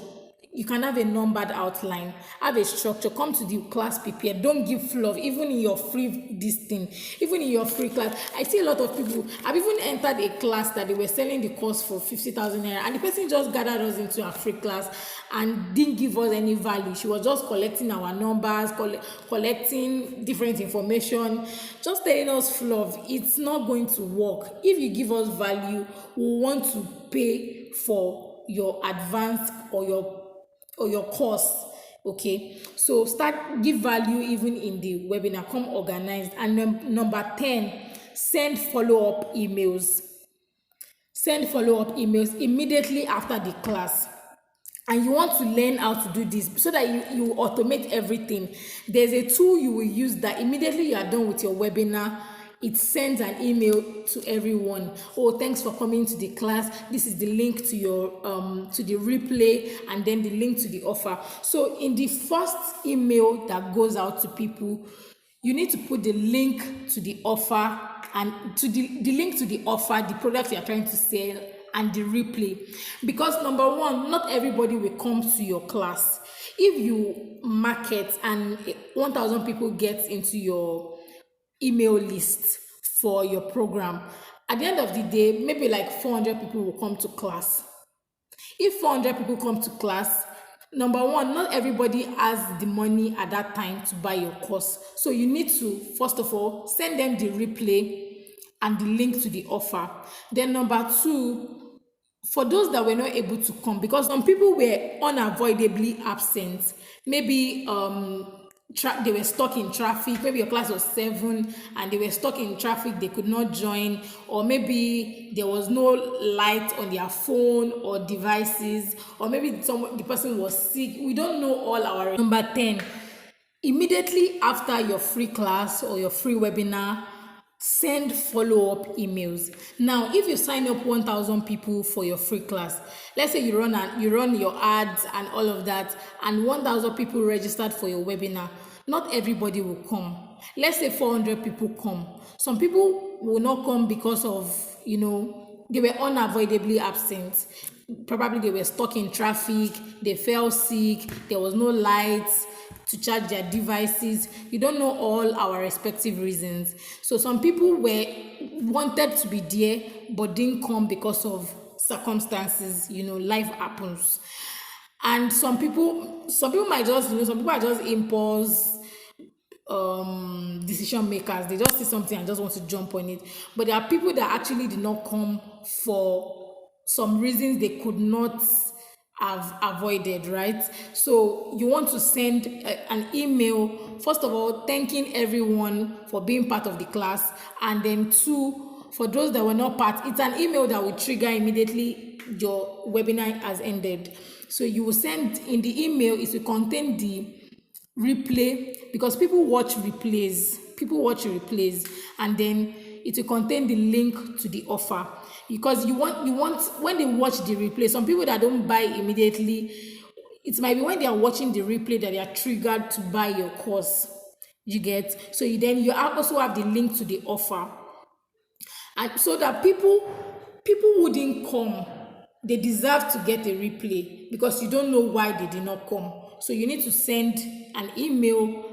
You can have a numbered outline. Have a structure. Come to the class prepared. Don't give fluff. Even in your free even in your free class. I see a lot of people. I've even entered a class that they were selling the course for 50,000 naira, and the person just gathered us into a free class and didn't give us any value. She was just collecting our numbers, collecting different information, just telling us fluff. It's not going to work. If you give us value, we want to pay for your advance or your course. Okay, so give value even in the webinar. Come organized. And number 10, send follow-up emails. Send follow-up emails immediately after the class. And you want to learn how to do this so that you automate everything. There's a tool you will use that immediately you are done with your webinar, it sends an email to everyone. Oh, thanks for coming to the class. This is the link to your to the replay, and then the link to the offer. So in the first email that goes out to people, you need to put the link to the offer, and to the link to the offer, the product you are trying to sell, and the replay. Because number one, not everybody will come to your class. If you market and 1,000 people get into your email list for your program, at the end of the day, maybe like 400 people will come to class. If 400 people come to class, number one, not everybody has the money at that time to buy your course. So you need to, first of all, send them the replay and the link to the offer. Then number two, for those that were not able to come, because some people were unavoidably absent, maybe they were stuck in traffic. Maybe your class was 7 and they were stuck in traffic, they could not join, or maybe there was no light on their phone or devices, or maybe the person was sick. We don't know all our. Number 10, Immediately after your free class or your free webinar, send follow-up emails. Now, if you sign up 1,000 people for your free class, let's say you run your ads and all of that, and 1,000 people registered for your webinar, not everybody will come. Let's say 400 people come. Some people will not come because of, they were unavoidably absent. Probably they were stuck in traffic, they fell sick, there was no lights to charge their devices. You don't know all our respective reasons. So some people were wanted to be there but didn't come because of circumstances. Life happens. And some people might just, some people are just impulse decision makers. They just see something and just want to jump on it. But there are people that actually did not come for some reasons they could not have avoided, right? So you want to send an email, first of all, thanking everyone for being part of the class, and then two, for those that were not part, it's an email that will trigger immediately your webinar has ended. So you will send in the email, it will contain the replay, because people watch replays, and then it will contain the link to the offer, because you want when they watch the replay, some people that don't buy immediately, it might be when they are watching the replay that they are triggered to buy your course. You get? So also have the link to the offer, and so that people wouldn't come. They deserve to get a replay, because you don't know why they did not come. So you need to send an email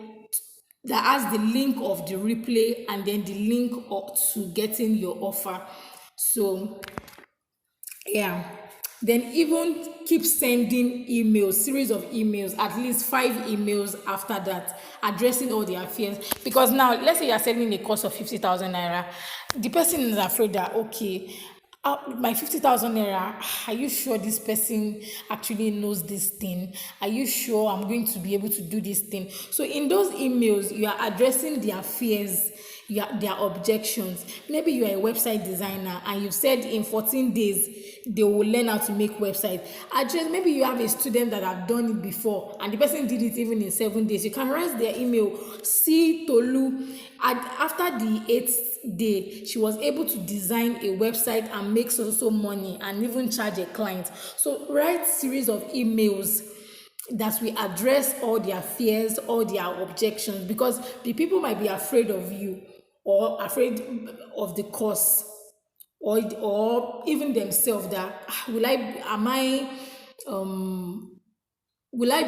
that has the link of the replay, and then the link to getting your offer. So yeah, then even keep sending emails, series of emails, at least 5 emails after that, addressing all their fears. Because now, let's say you're selling a course of 50,000 naira, the person is afraid that, okay, my 50,000 naira, are you sure this person actually knows this thing? Are you sure I'm going to be able to do this thing? So in those emails, you are addressing their fears, their objections. Maybe you are a website designer and you've said in 14 days they will learn how to make website. Maybe you have a student that have done it before and the person did it even in 7 days. You can write their email. See Tolu, after the 8th day she was able to design a website and make so money and even charge a client. So write series of emails that we address all their fears, all their objections, because the people might be afraid of you or afraid of the course, or even themselves, that will I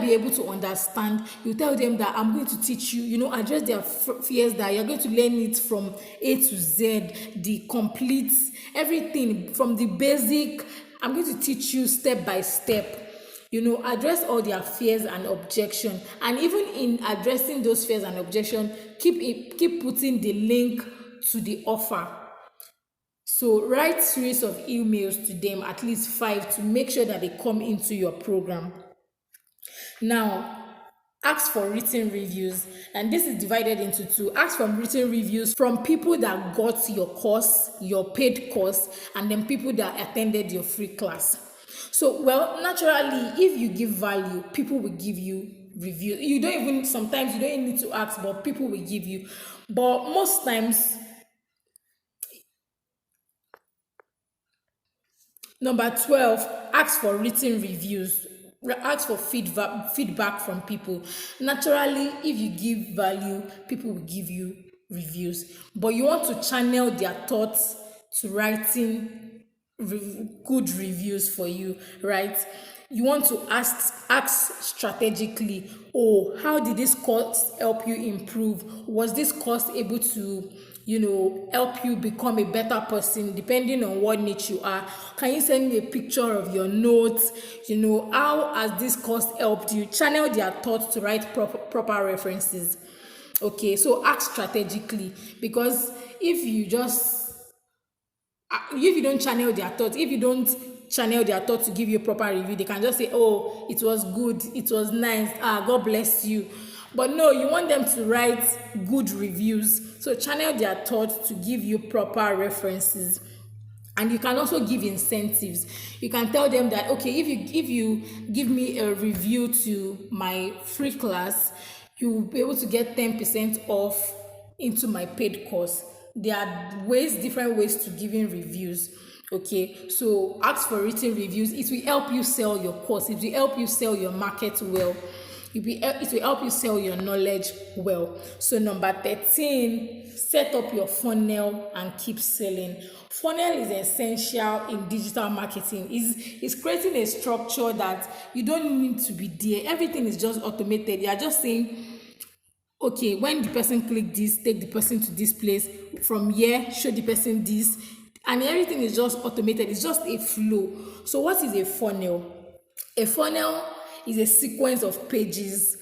be able to understand? You tell them that I'm going to teach you, address their fears, that you're going to learn it from A to Z, the complete, everything from the basic. I'm going to teach you step by step. Address all their fears and objection. And even in addressing those fears and objection, keep putting the link to the offer. So write series of emails to them, at least 5, to make sure that they come into your program. Now, ask for written reviews, and this is divided into 2. Ask for written reviews from people that got your course, your paid course, and then people that attended your free class. So, well, naturally, if you give value, people will give you reviews. Sometimes you don't even need to ask, but people will give you. But most times, number 12, ask for written reviews. Ask for feedback from people. Naturally, if you give value, people will give you reviews. But you want to channel their thoughts to writing good reviews for you, right? You want to ask strategically. Oh, how did this course help you improve? Was this course able to help you become a better person, depending on what niche you are? Can you send me a picture of your notes? How has this course helped you? Channel their thoughts to write proper references. Okay, so act strategically, because if you don't channel their thoughts, to give you a proper review, they can just say, oh, it was good, it was nice, God bless you. But no, you want them to write good reviews. So channel their thoughts to give you proper references. And you can also give incentives. You can tell them that, okay, if you give me a review to my free class, you will be able to get 10% off into my paid course. There are different ways to giving reviews. Okay, so ask for written reviews. It will help you sell your course. It will help you sell your market well. It will help you sell your knowledge well. So number 13, set up your funnel and keep selling. Funnel is essential in digital marketing. Is creating a structure that you don't need to be there. Everything is just automated. You are just saying, okay, when the person click this, take the person to this place. From here, show the person this, and everything is just automated. It's just a flow. So what is a funnel? A funnel is a sequence of pages,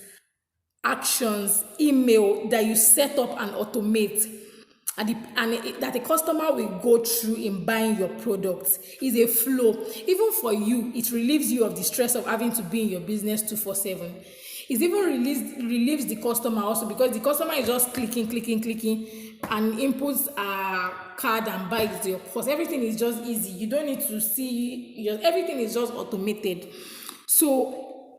actions, email that you set up and automate, that a customer will go through in buying your products. Is a flow. Even for you, it relieves you of the stress of having to be in your business 24/7. It even relieves the customer also, because the customer is just clicking, and inputs a card and buys your course. Everything is just easy. You don't need to see. Everything is just automated. So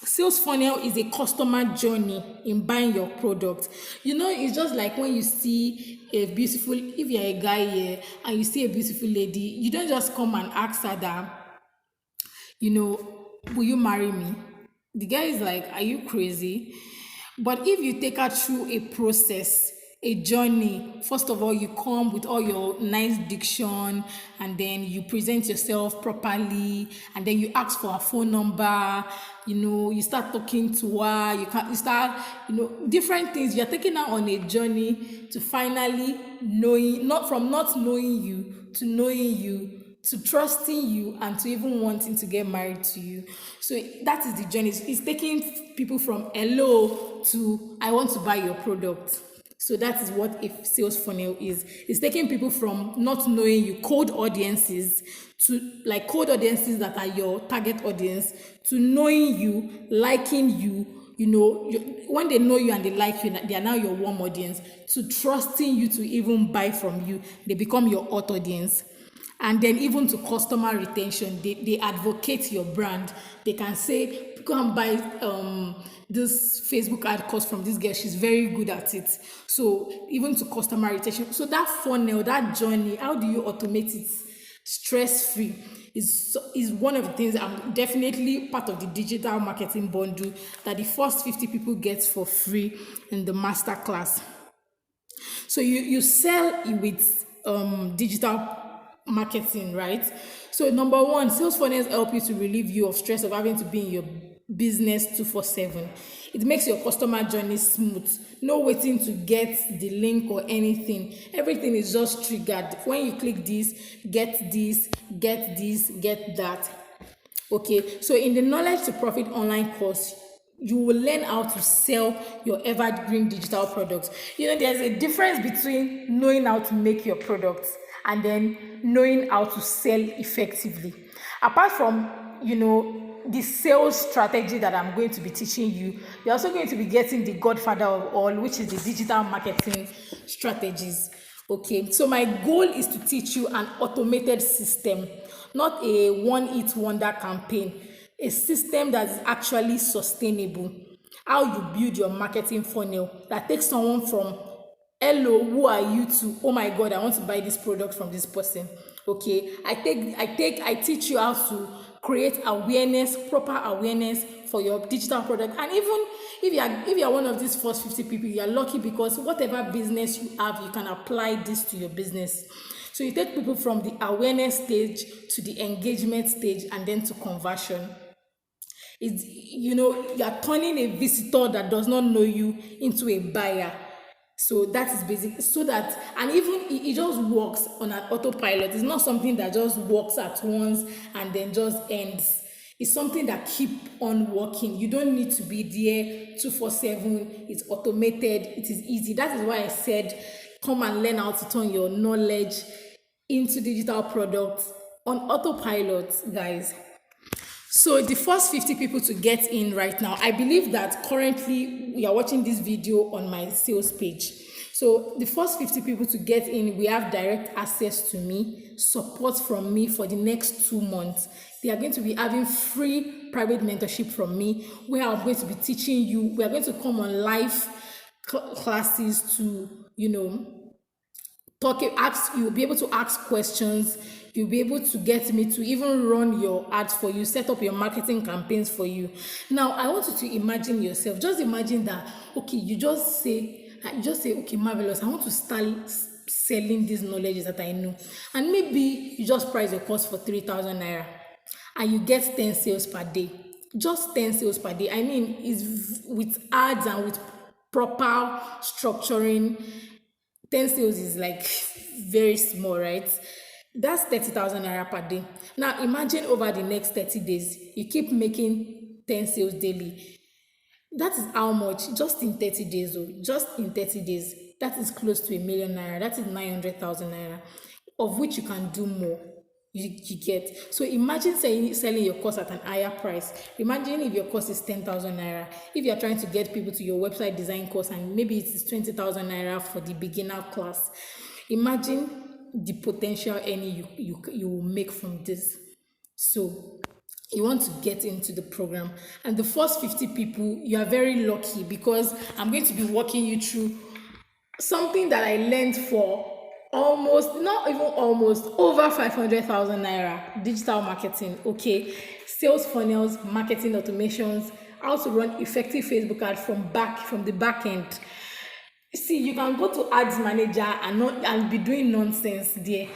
sales funnel is a customer journey in buying your product. It's just like when you see if you're a guy here and you see a beautiful lady, you don't just come and ask her that, will you marry me? The guy is like, are you crazy? But if you take her through a process, a journey, first of all, you come with all your nice diction, and then you present yourself properly, and then you ask for her phone number, you start talking to her, you start, different things. You're taking her on a journey to finally knowing, not knowing you, to knowing you, to trusting you, and to even wanting to get married to you. So that is the journey. It's taking people from hello to I want to buy your product. So that is what a sales funnel is. It's taking people from not knowing you, cold audiences, to like cold audiences that are your target audience, to knowing you, liking you. When they know you and they like you, they are now your warm audience, to trusting you to even buy from you. They become your hot audience. And then even to customer retention, they advocate your brand. They can say, go and buy this Facebook ad course from this girl. She's very good at it. So even to customer retention. So that funnel, that journey, how do you automate it stress-free? Is one of the things. I'm definitely part of the digital marketing bundle that the first 50 people get for free in the master class. So you sell it with digital marketing, right? So number one, sales funnels help you to relieve you of stress of having to be in your business 24/7. It makes your customer journey smooth. No waiting to get the link or anything. Everything is just triggered. When you click this, get this, get this, get that. Okay, so in the Knowledge to Profit online course, you will learn how to sell your evergreen digital products. There's a difference between knowing how to make your products and then knowing how to sell effectively. Apart from, the sales strategy that I'm going to be teaching you, you're also going to be getting the godfather of all, which is the digital marketing strategies. Okay, so my goal is to teach you an automated system, not a one-hit wonder campaign, a system that is actually sustainable. How you build your marketing funnel that takes someone from hello, who are you, to oh my god, I want to buy this product from this person. Okay, I teach you how to create awareness, proper awareness for your digital product. And even if you are one of these first 50 people, you are lucky, because whatever business you have, you can apply this to your business. So you take people from the awareness stage to the engagement stage, and then to conversion. You are turning a visitor that does not know you into a buyer. So that is basic. So that, and even it just works on an autopilot. It's not something that just works at once and then just ends. It's something that keep on working. You don't need to be there 24/7. It's automated. It is easy. That is why I said, come and learn how to turn your knowledge into digital products on autopilot, guys. So the first 50 people to get in right now, I believe that currently we are watching this video on my sales page. So the first 50 people to get in, we have direct access to me, support from me for the next 2 months. They are going to be having free private mentorship from me, where I'm going to be teaching you. We are going to come on live classes to, ask. You'll be able to ask questions. You'll be able to get me to even run your ads for you, set up your marketing campaigns for you. Now I want you to imagine yourself. Just imagine that, okay, you just say, okay, marvelous, I want to start selling these knowledges that I know. And maybe you just price your course for 3,000 naira and you get 10 sales per day. Just 10 sales per day. I mean, is with ads and with proper structuring. 10 sales is like very small, right? That's 30,000 naira per day. Now imagine over the next 30 days, you keep making 10 sales daily. That is how much, just in 30 days, oh, just in 30 days, that is close to 1 million naira. That is 900,000 naira, of which you can do more. You get. So imagine selling your course at an higher price. Imagine if your course is 10,000 naira. If you're trying to get people to your website design course and maybe it is 20,000 naira for the beginner class, imagine the potential earning you will make from this. So you want to get into the program, and the first 50 people, you are very lucky, because I'm going to be walking you through something that I learned for almost, not even almost, over 500,000 naira: digital marketing. Okay, sales funnels, marketing automations, how to run effective Facebook ads from the back end. See, you can go to ads manager and be doing nonsense there.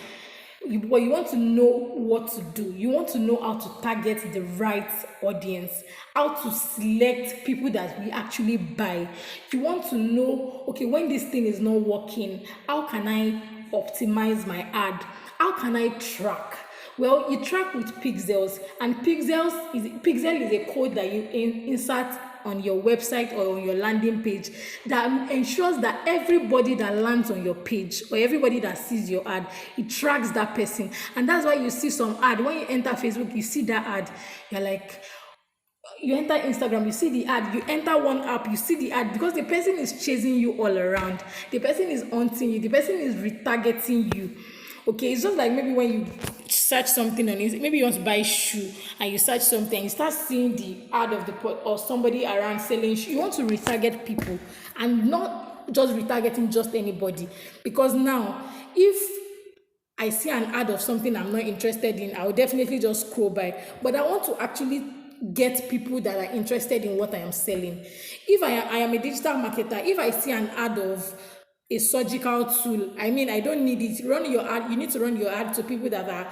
But you want to know what to do. You want to know how to target the right audience, how to select people that we actually buy. You want to know, okay, when this thing is not working, how can I optimize my ad? How can I track? Well, you track with pixels, and pixel is a code that you insert on your website or on your landing page that ensures that everybody that lands on your page or everybody that sees your ad, it tracks that person. And that's why you see some ad. When you enter Facebook, you see that ad, you're like, you enter Instagram, you see the ad, you enter one app, you see the ad, because the person is chasing you all around. The person is haunting you. The person is retargeting you. Okay, it's just like maybe when you search something on it, maybe you want to buy shoe and you search something, you start seeing the ad of or somebody around selling shoe. You want to retarget people, and not just retargeting just anybody, because now if I see an ad of something I'm not interested in, I will definitely just scroll by. But I want to actually get people that are interested in what I am selling. If I am a digital marketer, if I see an ad of a surgical tool, I mean, I don't need it. Run your ad. You need to run your ad to people that are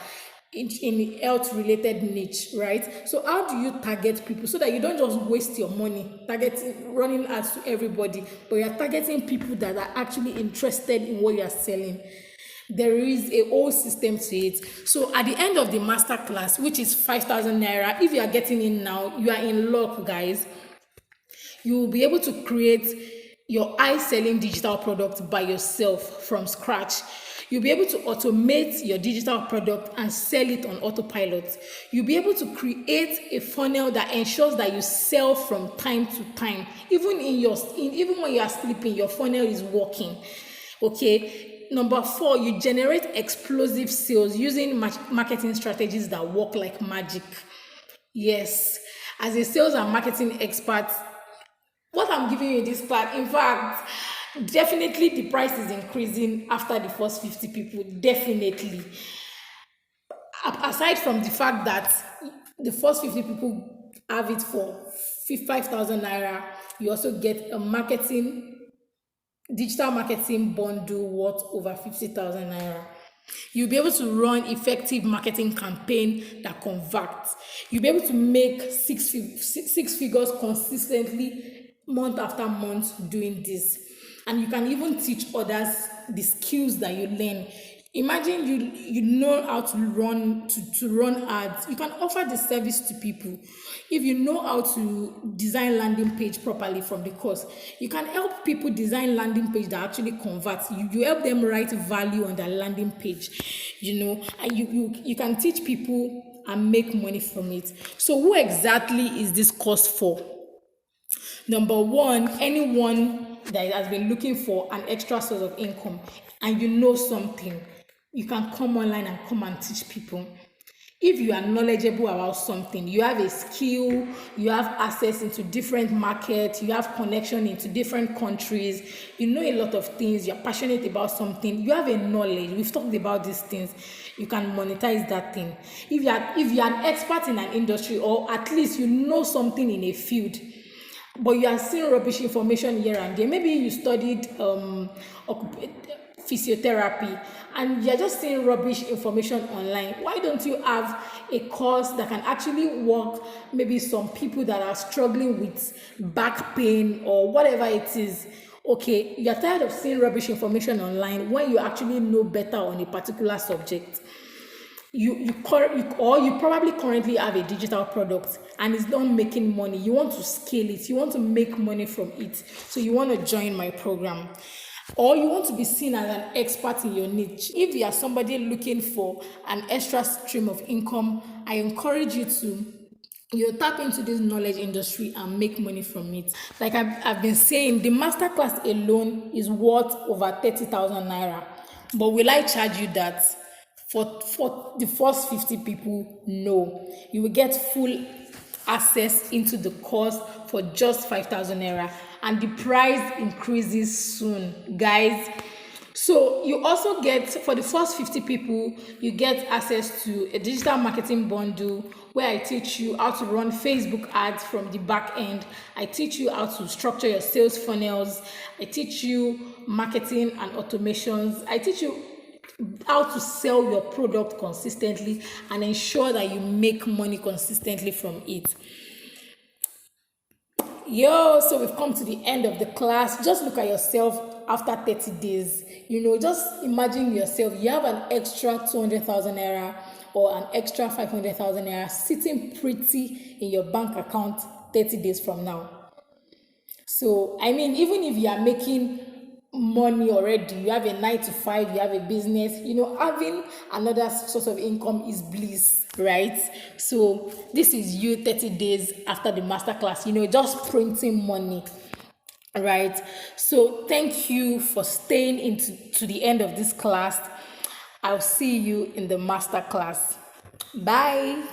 in health related niche, right? So how do you target people so that you don't just waste your money running ads to everybody, but you're targeting people that are actually interested in what you're selling? There is a whole system to it. So at the end of the master class, which is 5,000 naira, if you are getting in now, you are in luck, guys. You will be able to create your high-selling digital product by yourself from scratch. You'll be able to automate your digital product and sell it on autopilot. You'll be able to create a funnel that ensures that you sell from time to time. Even when you are sleeping, your funnel is working. Okay. Number 4, you generate explosive sales using marketing strategies that work like magic. Yes, as a sales and marketing expert, what I'm giving you in this part, in fact, definitely the price is increasing after the first 50 people. Definitely. Aside from the fact that the first 50 people have it for 5,000 naira, you also get a digital marketing bundle worth over 50,000 naira. You'll be able to run effective marketing campaign that converts. You'll be able to make six figures consistently month after month doing this. And you can even teach others the skills that you learn. Imagine you know how to run ads. You can offer the service to people. If you know how to design landing page properly from the course, you can help people design landing page that actually converts. You help them write value on their landing page, and you can teach people and make money from it. So who exactly is this course for? Number 1, anyone that has been looking for an extra source of income and you know something, you can come online and come and teach people. If you are knowledgeable about something, you have a skill, you have access into different markets, you have connection into different countries, you know a lot of things, you're passionate about something, you have a knowledge, we've talked about these things, you can monetize that thing. If you are an expert in an industry, or at least you know something in a field, but you are seeing rubbish information here and there. Maybe you studied physiotherapy and you're just seeing rubbish information online. Why don't you have a course that can actually work? Maybe some people that are struggling with back pain or whatever it is. Okay, you're tired of seeing rubbish information online when you actually know better on a particular subject. Or you probably currently have a digital product and it's not making money. You want to scale it, you want to make money from it, so you want to join my program, or you want to be seen as an expert in your niche. If you are somebody looking for an extra stream of income, I encourage you to tap into this knowledge industry and make money from it. Like I've been saying, the masterclass alone is worth over 30,000 naira. But will I charge you that? For the first 50 people, no. You will get full access into the course for just 5,000 naira, and the price increases soon, guys. So you also get, for the first 50 people, you get access to a digital marketing bundle where I teach you how to run Facebook ads from the back end. I teach you how to structure your sales funnels. I teach you marketing and automations. I teach you how to sell your product consistently and ensure that you make money consistently from it. So we've come to the end of the class. Just look at yourself after 30 days. Just imagine yourself, you have an extra 200,000 naira or an extra 500,000 naira sitting pretty in your bank account 30 days from now. So, I mean, even if you are making money already, you have a 9 to 5, you have a business, having another source of income is bliss, right? So, this is you 30 days after the masterclass, just printing money, right? So, thank you for staying to the end of this class. I'll see you in the masterclass. Bye.